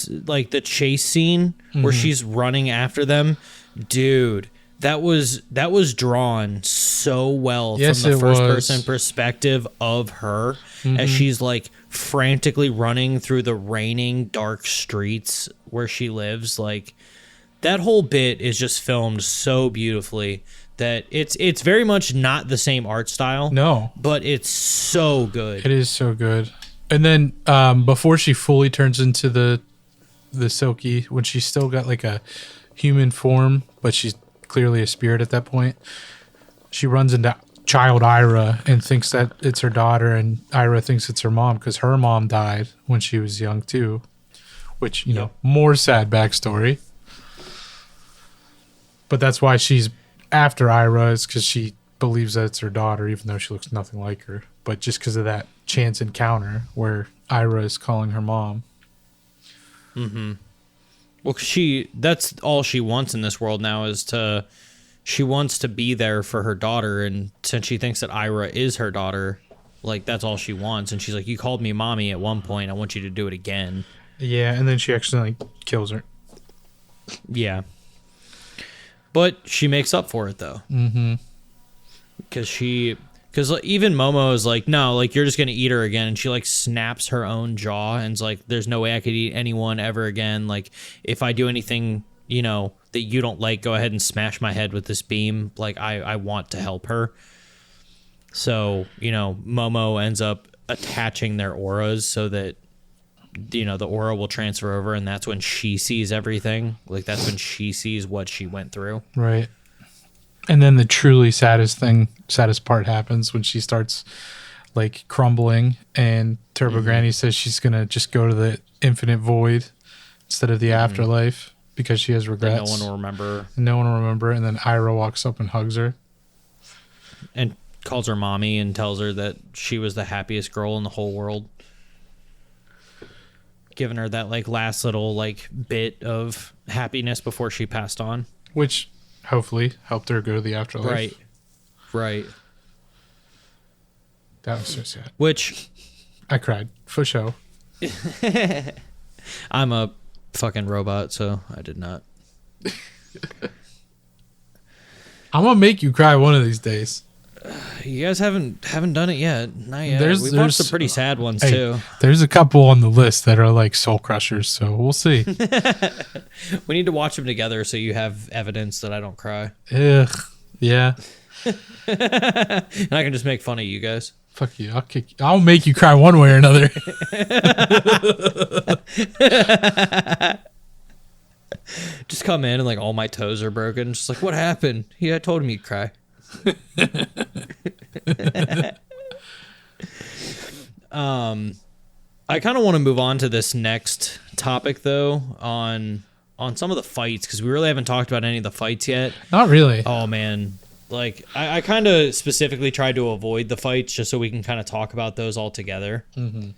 [SPEAKER 1] like the chase scene where she's running after them, dude. That was drawn so well from the first person perspective of her, as she's like frantically running through the raining dark streets where she lives. Like, that whole bit is just filmed so beautifully that it's very much not the same art style.
[SPEAKER 2] No,
[SPEAKER 1] but it's so good.
[SPEAKER 2] It is so good. And then before she fully turns into the Silky, when she's still got like a human form, but she's clearly a spirit at that point, she runs into child Ira and thinks that it's her daughter, and Ira thinks it's her mom because her mom died when she was young too, which, you know, more sad backstory. But that's why she's after Ira, is because she believes that it's her daughter, even though she looks nothing like her. But just because of that chance encounter where Ira is calling her mom.
[SPEAKER 1] Mm-hmm. Well, that's all she wants in this world now, she wants to be there for her daughter, and since she thinks that Ira is her daughter, like, that's all she wants. And she's like, you called me mommy at one point, I want you to do it again.
[SPEAKER 2] Yeah, and then she accidentally kills her.
[SPEAKER 1] Yeah. But she makes up for it, though.
[SPEAKER 2] Mm-hmm.
[SPEAKER 1] Because even Momo is like, no, like, you're just going to eat her again. And she, like, snaps her own jaw and is like, there's no way I could eat anyone ever again. Like, if I do anything, you know, that you don't like, go ahead and smash my head with this beam. Like, I want to help her. So, you know, Momo ends up attaching their auras so that, you know, the aura will transfer over, and that's when she sees everything. Like, that's when she sees what she went through.
[SPEAKER 2] Right. And then the truly saddest part happens when she starts, like, crumbling, and Turbo Granny says she's going to just go to the infinite void instead of the afterlife because she has regrets.
[SPEAKER 1] No one will remember.
[SPEAKER 2] And then Ira walks up and hugs her.
[SPEAKER 1] And calls her mommy and tells her that she was the happiest girl in the whole world. Giving her that, like, last little, like, bit of happiness before she passed on.
[SPEAKER 2] Which hopefully helped her go to the afterlife.
[SPEAKER 1] Right.
[SPEAKER 2] That was so sad.
[SPEAKER 1] Which...
[SPEAKER 2] I cried. For show.
[SPEAKER 1] I'm a fucking robot, so I did not.
[SPEAKER 2] I'm gonna make you cry one of these days.
[SPEAKER 1] You guys haven't done it yet. Not yet. We've watched some pretty sad ones too.
[SPEAKER 2] There's a couple on the list that are like soul crushers, so we'll see.
[SPEAKER 1] We need to watch them together so you have evidence that I don't cry.
[SPEAKER 2] Ugh. Yeah.
[SPEAKER 1] And I can just make fun of you guys.
[SPEAKER 2] Fuck you. I'll make you cry one way or another.
[SPEAKER 1] Just come in and, like, all my toes are broken. Just like, what happened? Yeah, I told him you'd cry. I kind of want to move on to this next topic, though, on some of the fights, because we really haven't talked about any of the fights yet.
[SPEAKER 2] Not really.
[SPEAKER 1] Oh man, like, I kind of specifically tried to avoid the fights just so we can kind of talk about those all together. Mm-hmm.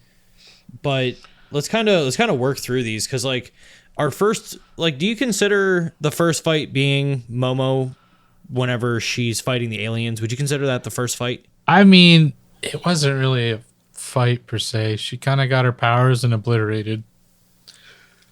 [SPEAKER 1] But let's kind of work through these, because, like, our first, like, do you consider the first fight being Momo whenever she's fighting the aliens? Would you consider that the first fight?
[SPEAKER 2] I mean, it wasn't really a fight per se. She kind of got her powers and obliterated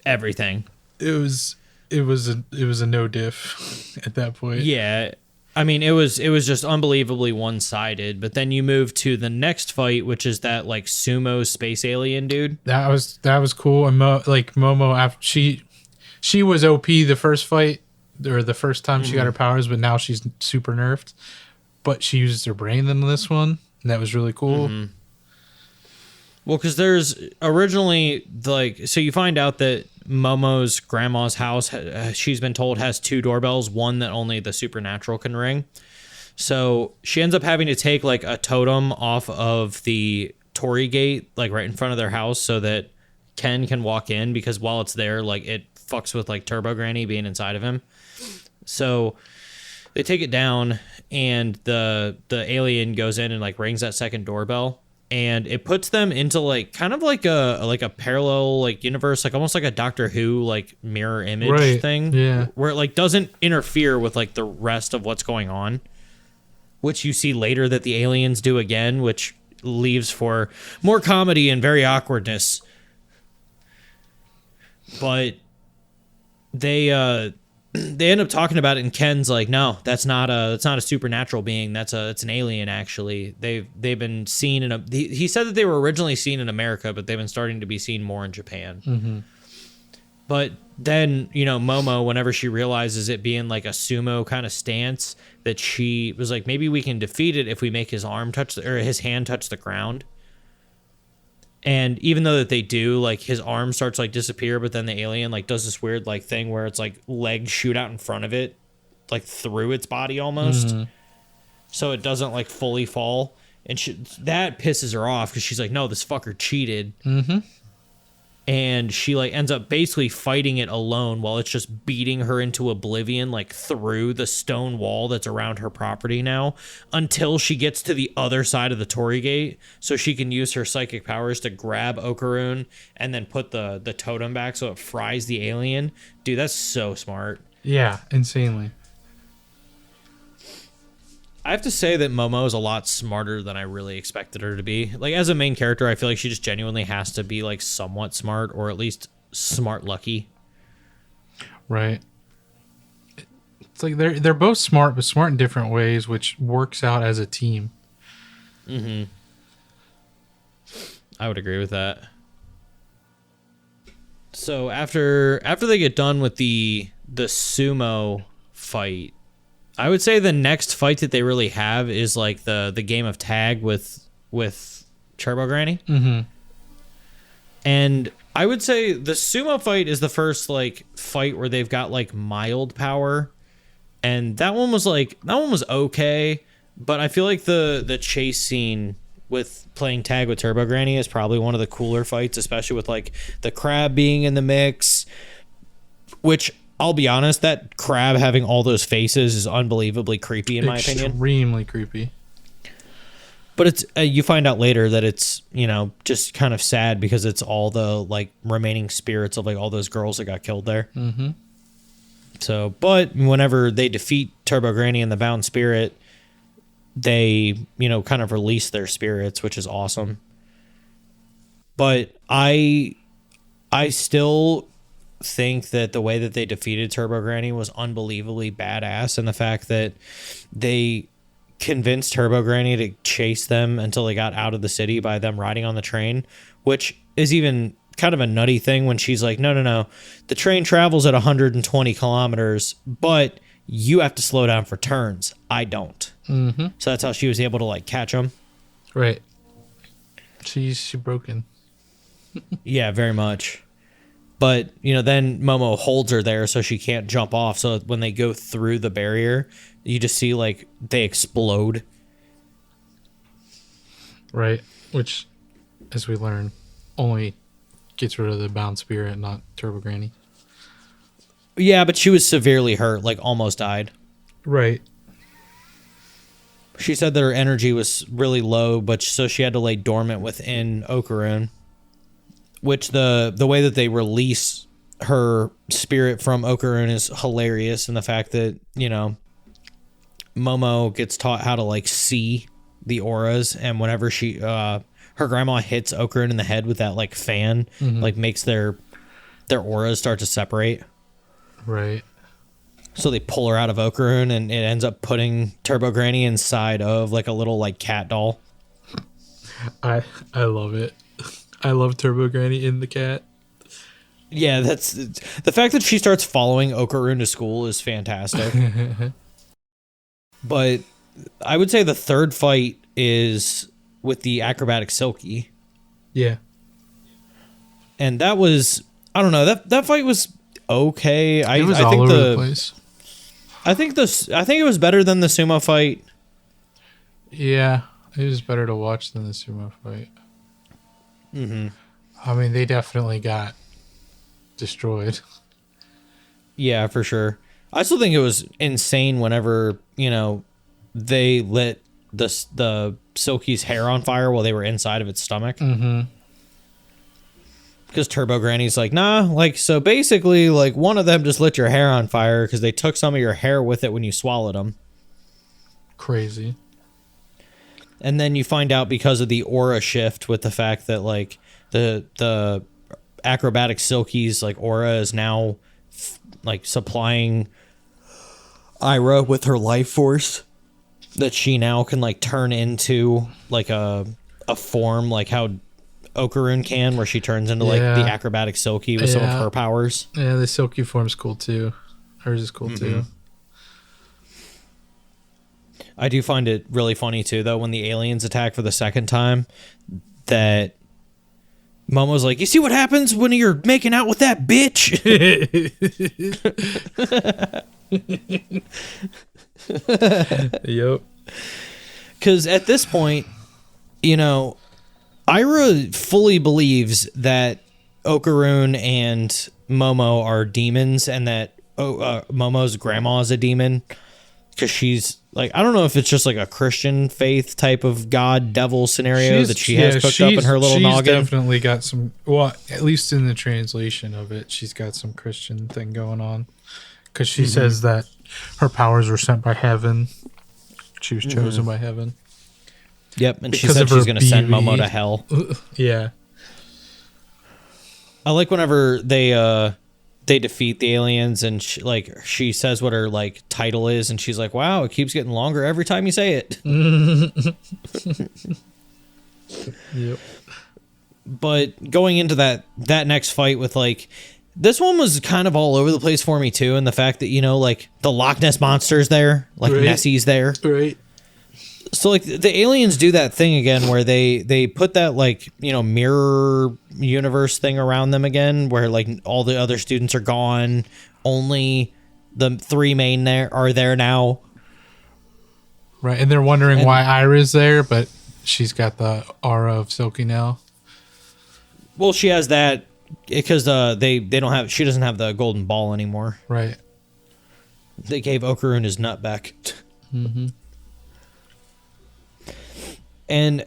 [SPEAKER 1] everything.
[SPEAKER 2] It was a no diff at that point.
[SPEAKER 1] Yeah. I mean, it was just unbelievably one-sided, but then you move to the next fight, which is that, like, sumo space alien dude.
[SPEAKER 2] That was cool. And Momo, after she was OP the first fight, or the first time she got her powers, but now she's super nerfed. But she uses her brain in this one, and that was really cool. Mm-hmm.
[SPEAKER 1] Well, because there's originally, like, so you find out that Momo's grandma's house, she's been told, has 2 doorbells, one that only the supernatural can ring. So she ends up having to take, like, a totem off of the Torii gate, like, right in front of their house, so that Ken can walk in, because while it's there, like, it fucks with, like, Turbo Granny being inside of him. So they take it down, and the alien goes in and, like, rings that second doorbell. And it puts them into, like, kind of like a parallel, like, universe, like almost like a Doctor Who, like, mirror image thing.
[SPEAKER 2] Yeah.
[SPEAKER 1] Where it, like, doesn't interfere with, like, the rest of what's going on. Which you see later that the aliens do again, which leaves for more comedy and very awkwardness. But they they end up talking about it, and Ken's like, no, that's not a supernatural being. It's an alien. Actually, they've been seen he said that they were originally seen in America, but they've been starting to be seen more in Japan.
[SPEAKER 2] Mm-hmm.
[SPEAKER 1] But then, Momo, whenever she realizes it being like a sumo kind of stance, that she was like, maybe we can defeat it if we make his his hand touch the ground. And even though that they do, like, his arm starts like disappear, but then the alien like does this weird like thing where it's like legs shoot out in front of it, like through its body almost, so it doesn't like fully fall. And that pisses her off because she's like, no, this fucker cheated. Mm-hmm. And she like ends up basically fighting it alone while it's just beating her into oblivion, like through the stone wall that's around her property now, until she gets to the other side of the Torii Gate, so she can use her psychic powers to grab Okarun and then put the totem back so it fries the alien. Dude, that's so smart.
[SPEAKER 2] Yeah, insanely.
[SPEAKER 1] I have to say that Momo is a lot smarter than I really expected her to be. Like, as a main character, I feel like she just genuinely has to be, like, somewhat smart, or at least smart lucky.
[SPEAKER 2] Right. It's like they're both smart, but smart in different ways, which works out as a team.
[SPEAKER 1] Mm-hmm. I would agree with that. So after they get done with the sumo fight, I would say the next fight that they really have is like the game of tag with Turbo Granny.
[SPEAKER 2] Mm-hmm.
[SPEAKER 1] And I would say the sumo fight is the first like fight where they've got like mild power, and that one was okay, but I feel like the chase scene with playing tag with Turbo Granny is probably one of the cooler fights, especially with like the crab being in the mix, which, I'll be honest, that crab having all those faces is unbelievably creepy in my opinion.
[SPEAKER 2] Extremely creepy.
[SPEAKER 1] But it's you find out later that it's, just kind of sad because it's all the like remaining spirits of like all those girls that got killed there.
[SPEAKER 2] Mm-hmm.
[SPEAKER 1] So, but whenever they defeat Turbo Granny and the Bound Spirit, they, kind of release their spirits, which is awesome. But I still think that the way that they defeated Turbo Granny was unbelievably badass, and the fact that they convinced Turbo Granny to chase them until they got out of the city by them riding on the train, which is even kind of a nutty thing when she's like, no, the train travels at 120 kilometers, but you have to slow down for turns. I don't.
[SPEAKER 2] Mm-hmm.
[SPEAKER 1] So that's how she was able to like catch them.
[SPEAKER 2] Right. She's broken.
[SPEAKER 1] Yeah, very much. But, then Momo holds her there so she can't jump off. So when they go through the barrier, you just see, like, they explode.
[SPEAKER 2] Right. Which, as we learn, only gets rid of the Bound Spirit, not Turbo Granny.
[SPEAKER 1] Yeah, but she was severely hurt, like, almost died.
[SPEAKER 2] Right.
[SPEAKER 1] She said that her energy was really low, but so she had to lay dormant within Okarun. Which the way that they release her spirit from Okarun is hilarious, and the fact that, Momo gets taught how to like see the auras, and whenever she her grandma hits Okarun in the head with that like fan, like makes their auras start to separate.
[SPEAKER 2] Right.
[SPEAKER 1] So they pull her out of Okarun, and it ends up putting Turbo Granny inside of like a little like cat doll.
[SPEAKER 2] I love it. I love Turbo Granny in the cat.
[SPEAKER 1] Yeah, that's the fact that she starts following Okarun to school is fantastic. But I would say the third fight is with the acrobatic Silky.
[SPEAKER 2] Yeah.
[SPEAKER 1] And that was, I don't know, that fight was okay.
[SPEAKER 2] It was all over the place.
[SPEAKER 1] I think it was better than the sumo fight.
[SPEAKER 2] Yeah, it was better to watch than the sumo fight.
[SPEAKER 1] Mm-hmm.
[SPEAKER 2] I mean, they definitely got destroyed.
[SPEAKER 1] Yeah, for sure. I still think it was insane whenever, they lit the Silky's hair on fire while they were inside of its stomach.
[SPEAKER 2] Mm-hmm.
[SPEAKER 1] Because Turbo Granny's like, nah, like, so basically, like, one of them just lit your hair on fire because they took some of your hair with it when you swallowed them.
[SPEAKER 2] Crazy.
[SPEAKER 1] And then you find out because of the aura shift with the fact that like the acrobatic Silky's like aura is now like supplying Ira with her life force that she now can like turn into like a form like how Okarun can, where she turns into like the acrobatic Silky with some of her powers.
[SPEAKER 2] Yeah, the Silky form's cool too. Hers is cool too.
[SPEAKER 1] I do find it really funny too, though, when the aliens attack for the second time, that Momo's like, "You see what happens when you're making out with that bitch?"
[SPEAKER 2] Yep.
[SPEAKER 1] Because at this point, you know, Ira fully believes that Okarun and Momo are demons, and that Momo's grandma is a demon. Because she's like, I don't know if it's just like a Christian faith type of God devil scenario that she has cooked up in her little noggin.
[SPEAKER 2] She's definitely got some, well, at least in the translation of it, she's got some Christian thing going on. Because she says that her powers were sent by heaven. She was chosen by heaven.
[SPEAKER 1] Yep, and she said she's going to send Momo to hell.
[SPEAKER 2] Yeah.
[SPEAKER 1] I like whenever they defeat the aliens, and she says what her like title is, and she's like, "Wow, it keeps getting longer every time you say it."
[SPEAKER 2] Yep.
[SPEAKER 1] But going into that next fight with like, this one was kind of all over the place for me too, and the fact that, you know, like the Loch Ness monster's there, like Nessie's there,
[SPEAKER 2] right?
[SPEAKER 1] So like the aliens do that thing again where they put that like, you know, mirror universe thing around them again, where like all the other students are gone, only the three main are there now.
[SPEAKER 2] Right, and they're wondering why Ira's there, but she's got the aura of Silky now.
[SPEAKER 1] Well, she has that because they don't have, she doesn't have the golden ball anymore.
[SPEAKER 2] Right.
[SPEAKER 1] They gave Okarun his nut back. And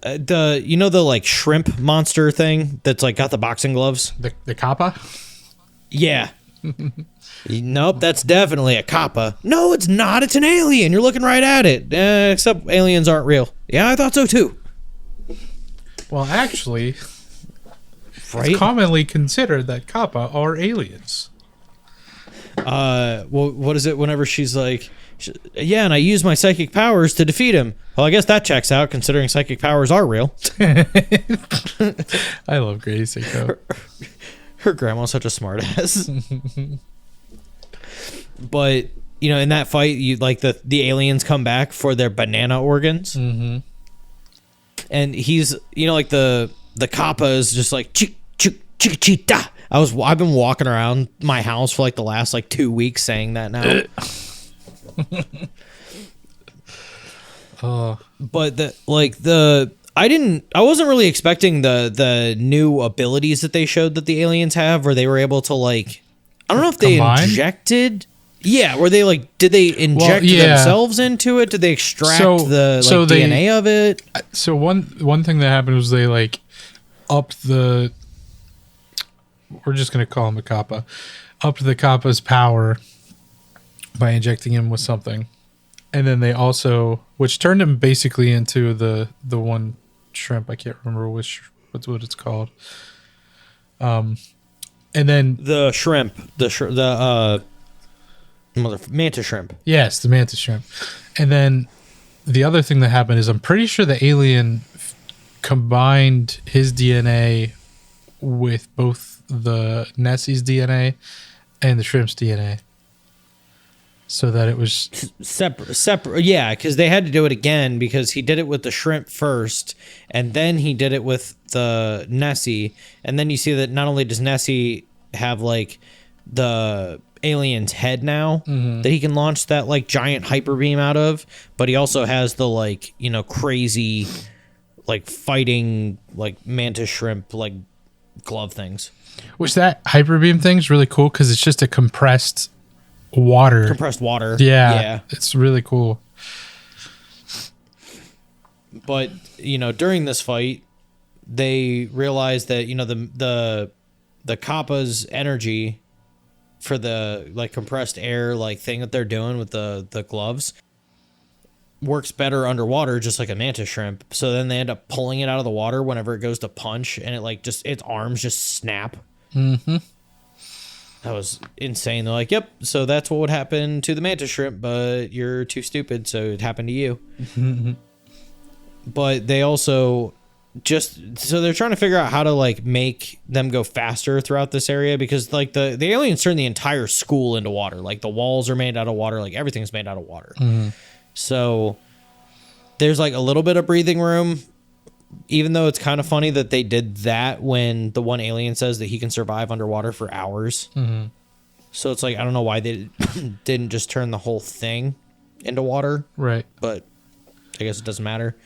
[SPEAKER 1] you know the like shrimp monster thing that's like got the boxing gloves?
[SPEAKER 2] The Kappa?
[SPEAKER 1] Yeah. Nope, that's definitely a Kappa. No, it's not. It's an alien. You're looking right at it. Except aliens aren't real. Yeah, I thought so too.
[SPEAKER 2] Well, actually, it's commonly considered that Kappa are aliens.
[SPEAKER 1] Well, what is it whenever she's like, yeah, and I use my psychic powers to defeat him. Well, I guess that checks out, considering psychic powers are real.
[SPEAKER 2] I love Gracie.
[SPEAKER 1] Her grandma's such a smartass. But, you know, in that fight, you like the aliens come back for their banana organs. And he's, you know, like the Kappa is just like chica. I've been walking around my house for like the last like 2 weeks saying that now. But I wasn't really expecting the new abilities that they showed that the aliens have, where they were able to like, I don't know if they injected. Yeah, were they like, did they inject themselves into it? Did they extract the DNA of it?
[SPEAKER 2] So one thing that happened was they like upped the, we're just going to call him a Kappa, upped the Kappa's power by injecting him with something. And then they also, which turned him basically into the one shrimp. I can't remember what it's called. And then
[SPEAKER 1] the shrimp, mantis shrimp.
[SPEAKER 2] Yes, the mantis shrimp. And then the other thing that happened is I'm pretty sure the alien combined his DNA with both the Nessie's DNA and the shrimp's DNA. So that it was
[SPEAKER 1] separate. Yeah, because they had to do it again because he did it with the shrimp first, and then he did it with the Nessie. And then you see that not only does Nessie have like the alien's head now that he can launch that like giant hyper beam out of, but he also has the like, you know, crazy like fighting like mantis shrimp like glove things.
[SPEAKER 2] Which that hyper beam thing's really cool because it's just a compressed water. Yeah, it's really cool.
[SPEAKER 1] But, you know, during this fight, they realized that, you know, the Kappa's energy for the like compressed air like thing that they're doing with the gloves works better underwater, just like a mantis shrimp. So then they end up pulling it out of the water whenever it goes to punch, and it like just its arms just snap. That was insane. They're like, yep, so that's what would happen to the mantis shrimp, but you're too stupid, so it happened to you. But they also so they're trying to figure out how to like make them go faster throughout this area, because like the aliens turn the entire school into water. Like the walls are made out of water, like everything's made out of water. So there's like a little bit of breathing room, even though it's kind of funny that they did that when the one alien says that he can survive underwater for hours. So it's like, I don't know why they didn't just turn the whole thing into water.
[SPEAKER 2] Right.
[SPEAKER 1] But I guess it doesn't matter.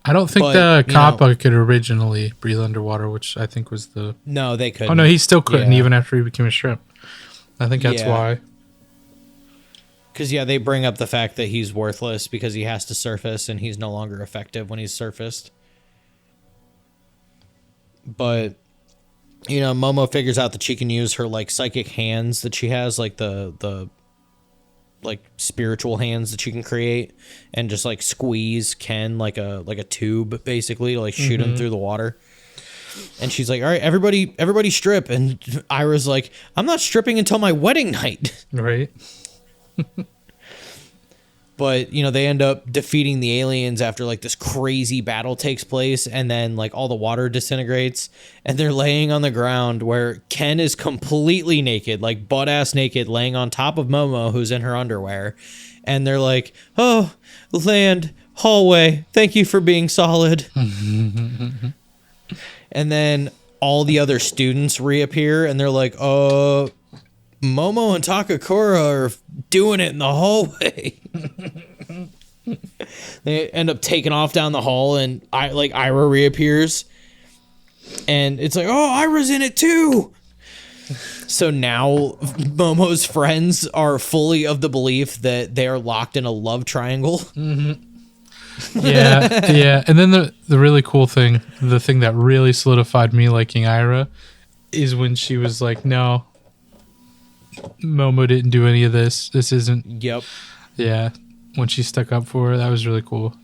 [SPEAKER 2] I don't think the Kappa could originally breathe underwater, which I think was the...
[SPEAKER 1] No, they couldn't.
[SPEAKER 2] Oh, no, he still couldn't even after he became a shrimp. I think that's why.
[SPEAKER 1] Because, they bring up the fact that he's worthless because he has to surface and he's no longer effective when he's surfaced. But, Momo figures out that she can use her, like, psychic hands that she has, like, the like spiritual hands that you can create, and just like squeeze Ken like a tube basically to like shoot him through the water. And she's like, all right, everybody strip. And Ira's like, I'm not stripping until my wedding night.
[SPEAKER 2] Right.
[SPEAKER 1] But they end up defeating the aliens after like this crazy battle takes place, and then like all the water disintegrates, and they're laying on the ground where Ken is completely naked, like butt ass naked, laying on top of Momo, who's in her underwear. And they're like, oh, land, hallway, thank you for being solid. And then all the other students reappear, and they're like, Momo and Takakura are doing it in the hallway. They end up taking off down the hall, and Ira reappears, and it's like, oh, Ira's in it too. So now Momo's friends are fully of the belief that they are locked in a love triangle.
[SPEAKER 2] Yeah. And then the really cool thing, the thing that really solidified me liking Ira, is when she was like, no, Momo didn't do any of this. This isn't.
[SPEAKER 1] Yep.
[SPEAKER 2] Yeah. When she stuck up for her, that was really cool.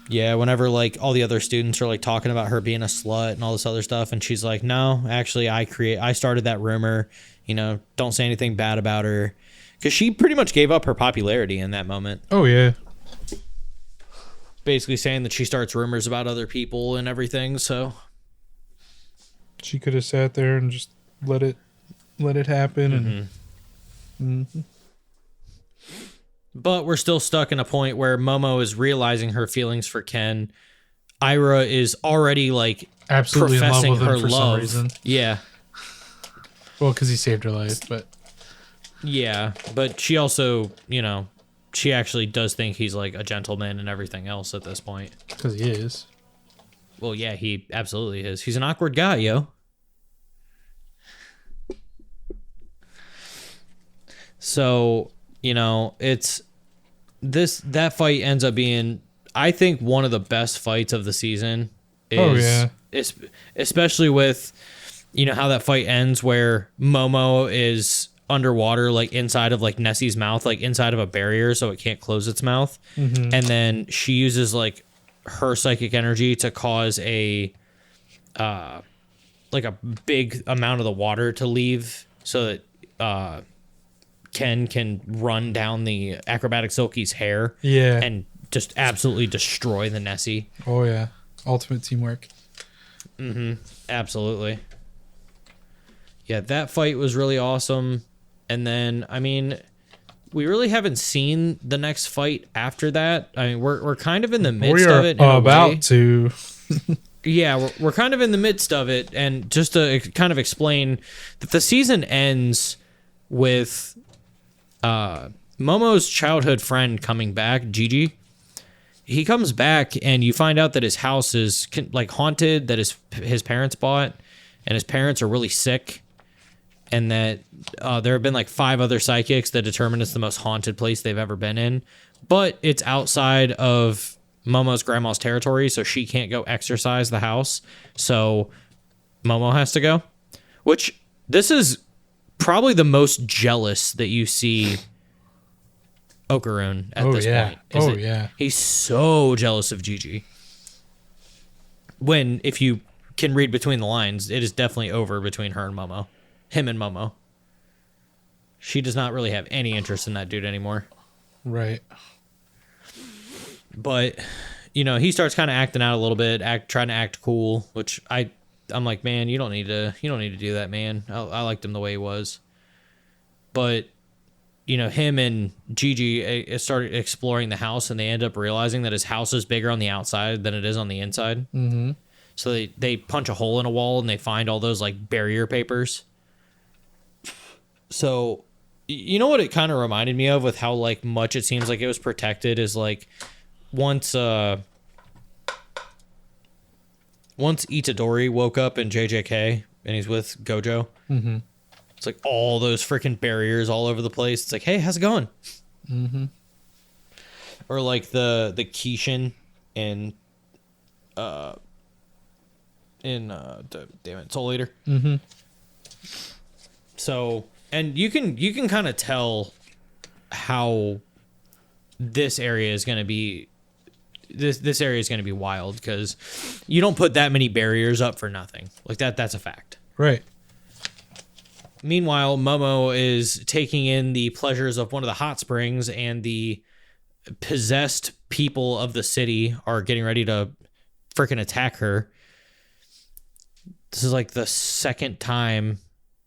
[SPEAKER 1] Yeah. Whenever like all the other students are like talking about her being a slut and all this other stuff, and she's like, no, actually, I started that rumor. Don't say anything bad about her, because she pretty much gave up her popularity in that moment.
[SPEAKER 2] Oh yeah.
[SPEAKER 1] Basically saying that she starts rumors about other people and everything. So
[SPEAKER 2] she could have sat there and just let it happen.
[SPEAKER 1] But we're still stuck in a point where Momo is realizing her feelings for Ken. Ira is already like
[SPEAKER 2] absolutely
[SPEAKER 1] professing
[SPEAKER 2] in love with
[SPEAKER 1] her
[SPEAKER 2] him for
[SPEAKER 1] love.
[SPEAKER 2] some reason.
[SPEAKER 1] Yeah.
[SPEAKER 2] Well, because he saved her life, but
[SPEAKER 1] yeah, but she also, she actually does think he's like a gentleman and everything else at this point.
[SPEAKER 2] Because he is.
[SPEAKER 1] Well, yeah, he absolutely is. He's an awkward guy, yo. So, it's that fight ends up being, I think, one of the best fights of the season. Especially with, how that fight ends where Momo is underwater, like inside of like Nessie's mouth, like inside of a barrier so it can't close its mouth. And then she uses like her psychic energy to cause a big amount of the water to leave so that Ken can run down the acrobatic Silky's hair and just absolutely destroy the Nessie.
[SPEAKER 2] Oh yeah. Ultimate teamwork.
[SPEAKER 1] Absolutely. Yeah, that fight was really awesome. And then, I mean, we really haven't seen the next fight after that. I mean, we're kind of in the midst of it.
[SPEAKER 2] We are about to.
[SPEAKER 1] Yeah, we're kind of in the midst of it. And just to kind of explain that the season ends with Momo's childhood friend coming back, Gigi. He comes back, and you find out that his house is like haunted, that his parents bought, and his parents are really sick. And that there have been like 5 other psychics that determine it's the most haunted place they've ever been in. But it's outside of Momo's grandma's territory, so she can't go exorcise the house. So Momo has to go. Which, this is probably the most jealous that you see Okarun at this point.
[SPEAKER 2] Yeah.
[SPEAKER 1] He's so jealous of Gigi. If you can read between the lines, it is definitely over between her and Momo. Him and Momo. She does not really have any interest in that dude anymore.
[SPEAKER 2] Right.
[SPEAKER 1] But, he starts kind of acting out a little bit, trying to act cool, which I'm like, man, you don't need to do that, man. I liked him the way he was. But, him and Gigi started exploring the house, and they end up realizing that his house is bigger on the outside than it is on the inside.
[SPEAKER 2] Mm-hmm.
[SPEAKER 1] So they punch a hole in a wall, and they find all those, like, barrier papers. So, you know what it kind of reminded me of with how, like, much it seems like it was protected is, like, once Itadori woke up in JJK and he's with Gojo,
[SPEAKER 2] mm-hmm.
[SPEAKER 1] It's like all those freaking barriers all over the place. It's like, hey, how's it going?
[SPEAKER 2] Mm-hmm.
[SPEAKER 1] Or like the Kishin and Soul Eater.
[SPEAKER 2] Mm-hmm.
[SPEAKER 1] So, and you can kind of tell how this area is going to be. This area is going to be wild because you don't put that many barriers up for nothing. Like that's a fact.
[SPEAKER 2] Right.
[SPEAKER 1] Meanwhile, Momo is taking in the pleasures of one of the hot springs, and the possessed people of the city are getting ready to freaking attack her. This is like the second time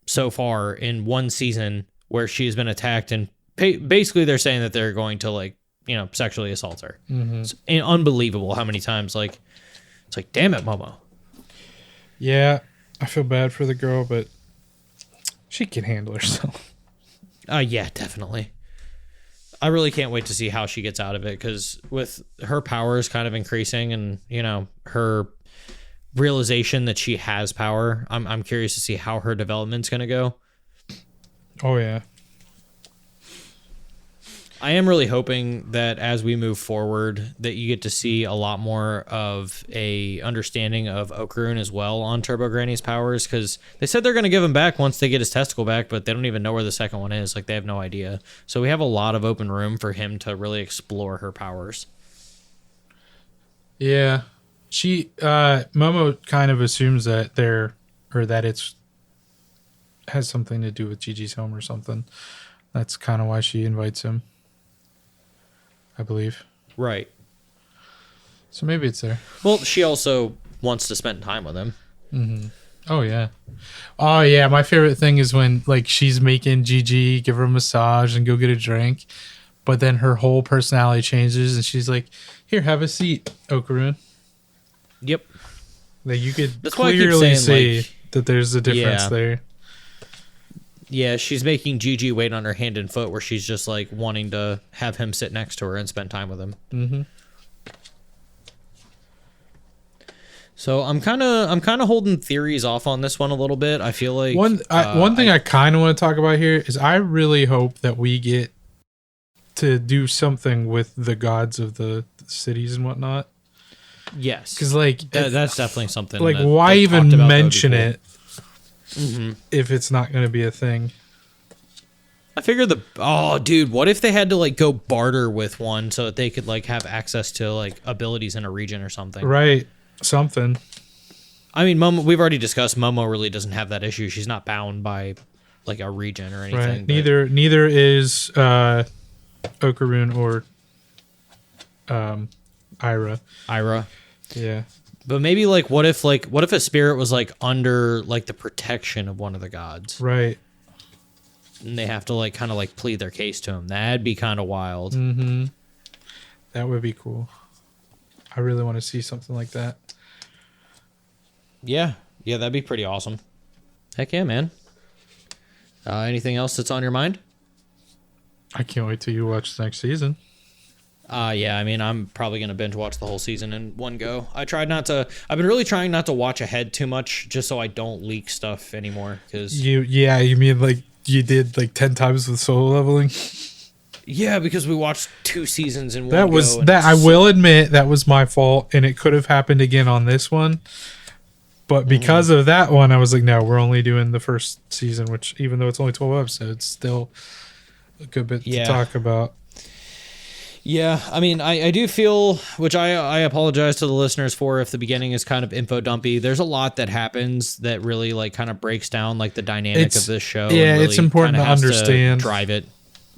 [SPEAKER 1] so far in one season where she has been attacked, and basically they're saying that they're going to, like, sexually assault her.
[SPEAKER 2] Mm-hmm.
[SPEAKER 1] It's unbelievable how many times, like, it's like, damn it, Momo.
[SPEAKER 2] Yeah, I feel bad for the girl, but she can handle herself.
[SPEAKER 1] Yeah, definitely. I really can't wait to see how she gets out of it, because with her powers kind of increasing and, her realization that she has power, I'm curious to see how her development's going to go.
[SPEAKER 2] Oh, yeah.
[SPEAKER 1] I am really hoping that as we move forward that you get to see a lot more of a understanding of Okarun as well on Turbo Granny's powers, because they said they're going to give him back once they get his testicle back, but they don't even know where the second one is. Like, they have no idea. So we have a lot of open room for him to really explore her powers.
[SPEAKER 2] Yeah. Momo kind of assumes that it's has something to do with Gigi's home or something. That's kind of why she invites him, I believe.
[SPEAKER 1] Right.
[SPEAKER 2] So maybe it's there.
[SPEAKER 1] Well, she also wants to spend time with him.
[SPEAKER 2] Mm-hmm. Oh, yeah. Oh, yeah. My favorite thing is when, like, she's making Gigi give her a massage and go get a drink, but then her whole personality changes and she's like, here, have a seat, Okarun.
[SPEAKER 1] Yep.
[SPEAKER 2] Like, you could clearly see
[SPEAKER 1] like,
[SPEAKER 2] that there's a difference there.
[SPEAKER 1] Yeah, she's making Gigi wait on her hand and foot, where she's just like wanting to have him sit next to her and spend time with him.
[SPEAKER 2] Mm-hmm.
[SPEAKER 1] So I'm kind of holding theories off on this one a little bit. I feel like
[SPEAKER 2] one thing I kind of want to talk about here is I really hope that we get to do something with the gods of the cities and whatnot.
[SPEAKER 1] Yes,
[SPEAKER 2] because like
[SPEAKER 1] that's definitely something.
[SPEAKER 2] Like,
[SPEAKER 1] that
[SPEAKER 2] why even mention
[SPEAKER 1] cool.
[SPEAKER 2] it if it's not going to be a thing?
[SPEAKER 1] I figure dude, what if they had to like go barter with one so that they could like have access to like abilities in a region or something?
[SPEAKER 2] Right, something.
[SPEAKER 1] I mean, Momo, we've already discussed. Momo really doesn't have that issue. She's not bound by like a region or anything.
[SPEAKER 2] Right. Neither is Okarun or Ira. Yeah.
[SPEAKER 1] But maybe like what if a spirit was like under like the protection of one of the gods?
[SPEAKER 2] Right.
[SPEAKER 1] And they have to like kind of like plead their case to him. That'd be kind of wild.
[SPEAKER 2] Mm-hmm. That would be cool. I really want to see something like that.
[SPEAKER 1] Yeah. Yeah, that'd be pretty awesome. Heck yeah, man. Anything else that's on your mind?
[SPEAKER 2] I can't wait till you watch the next season.
[SPEAKER 1] Yeah, I mean, I'm probably going to binge watch the whole season in one go. I've been really trying not to watch ahead too much just so I don't leak stuff anymore.
[SPEAKER 2] You mean like you did like 10 times with solo leveling?
[SPEAKER 1] Yeah, because we watched 2 seasons in one
[SPEAKER 2] go. I will admit that was my fault, and it could have happened again on this one. But because of that one, I was like, no, we're only doing the first season, which even though it's only 12 episodes, still a good bit to talk about.
[SPEAKER 1] Yeah, I mean, I do feel, which I apologize to the listeners for if the beginning is kind of info dumpy. There's a lot that happens that really like kind of breaks down like the dynamic of this show.
[SPEAKER 2] Yeah,
[SPEAKER 1] and really
[SPEAKER 2] it's important to understand.
[SPEAKER 1] Drive it.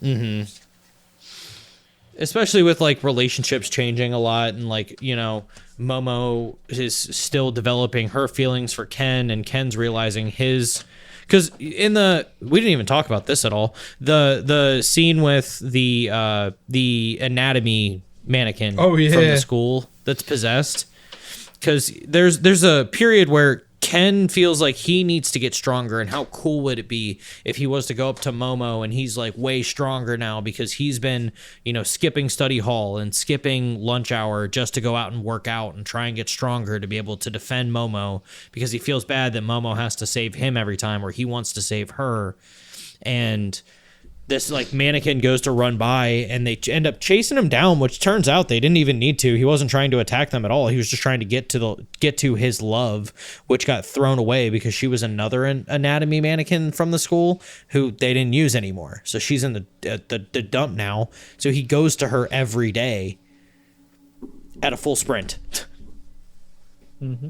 [SPEAKER 1] Mm-hmm. Especially with like relationships changing a lot, and like, you know, Momo is still developing her feelings for Ken, and Ken's realizing his. Because we didn't even talk about this at all. The scene with the anatomy mannequin from the school that's possessed. Because there's a period where Ken feels like he needs to get stronger, and how cool would it be if he was to go up to Momo and he's like way stronger now because he's been, you know, skipping study hall and skipping lunch hour just to go out and work out and try and get stronger to be able to defend Momo, because he feels bad that Momo has to save him every time, or he wants to save her. And this like mannequin goes to run by, and they end up chasing him down, which turns out they didn't even need to. He wasn't trying to attack them at all. He was just trying to get to his love, which got thrown away because she was another anatomy mannequin from the school who they didn't use anymore. So she's in the dump now. So he goes to her every day at a full sprint. Mm-hmm.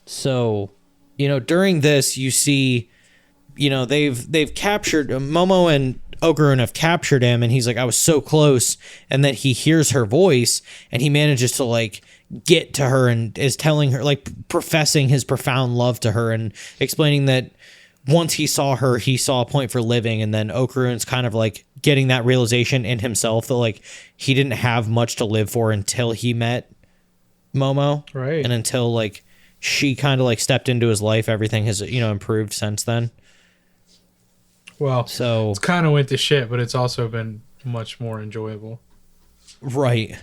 [SPEAKER 1] So, you know, during this, you see, you know, they've captured Momo, and Okarun have captured him, and he's like, I was so close. And then he hears her voice, and he manages to like get to her and is telling her, like, professing his profound love to her and explaining that once he saw her, he saw a point for living. And then Okarun's kind of like getting that realization in himself that like he didn't have much to live for until he met Momo.
[SPEAKER 2] Right.
[SPEAKER 1] And until like she kind of like stepped into his life, everything has, you know, improved since then.
[SPEAKER 2] Well,
[SPEAKER 1] so
[SPEAKER 2] it's kind of went to shit, but it's also been much more enjoyable.
[SPEAKER 1] Right.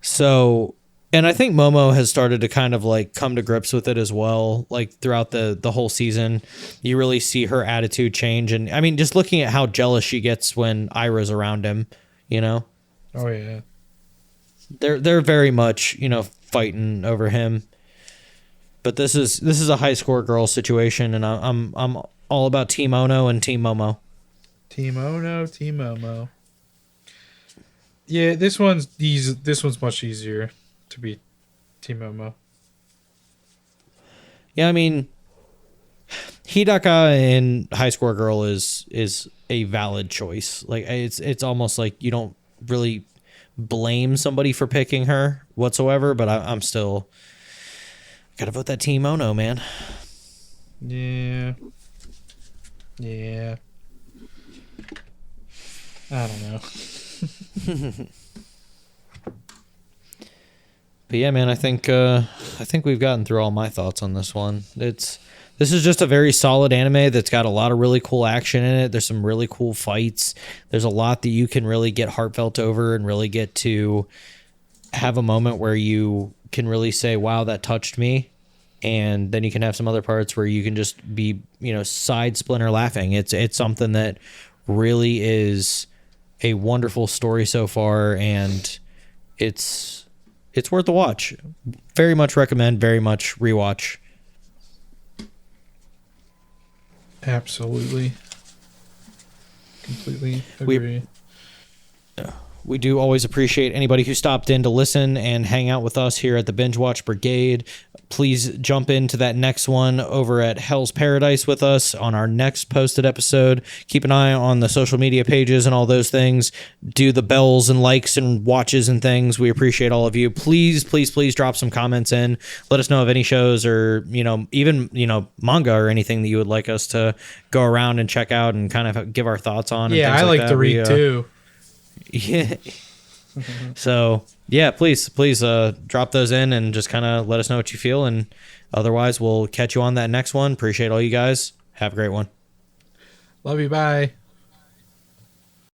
[SPEAKER 1] So, and I think Momo has started to kind of like come to grips with it as well. Like throughout the whole season, you really see her attitude change. And I mean, just looking at how jealous she gets when Ira's around him, you know?
[SPEAKER 2] Oh yeah.
[SPEAKER 1] They're very much, you know, fighting over him. But this is a high score girl situation, and I'm all about Team Ono and Team Momo.
[SPEAKER 2] Team Ono, Team Momo. Yeah, this one's much easier to beat Team Momo.
[SPEAKER 1] Yeah, I mean, Hidaka in High Score Girl is a valid choice. Like it's almost like you don't really blame somebody for picking her whatsoever, but I'm still gotta vote that Team Ono, man.
[SPEAKER 2] Yeah. I don't know.
[SPEAKER 1] But yeah, man, I think we've gotten through all my thoughts on this one. This is just a very solid anime that's got a lot of really cool action in it. There's some really cool fights. There's a lot that you can really get heartfelt over and really get to have a moment where you can really say, wow, that touched me. And then you can have some other parts where you can just be, you know, side splinter laughing. It's something that really is a wonderful story so far, and it's worth a watch. Very much recommend, very much rewatch.
[SPEAKER 2] Absolutely. Completely agree.
[SPEAKER 1] We do always appreciate anybody who stopped in to listen and hang out with us here at the Binge Watch Brigade. Please jump into that next one over at Hell's Paradise with us on our next posted episode. Keep an eye on the social media pages and all those things. Do the bells and likes and watches and things. We appreciate all of you. Please, please, please drop some comments in. Let us know of any shows or, you know, even, you know, manga or anything that you would like us to go around and check out and kind of give our thoughts on.
[SPEAKER 2] Yeah, I like to read too.
[SPEAKER 1] Yeah. So yeah, please drop those in and just kind of let us know what you feel. And otherwise, we'll catch you on that next one. Appreciate all you guys. Have a great one.
[SPEAKER 2] Love you. Bye.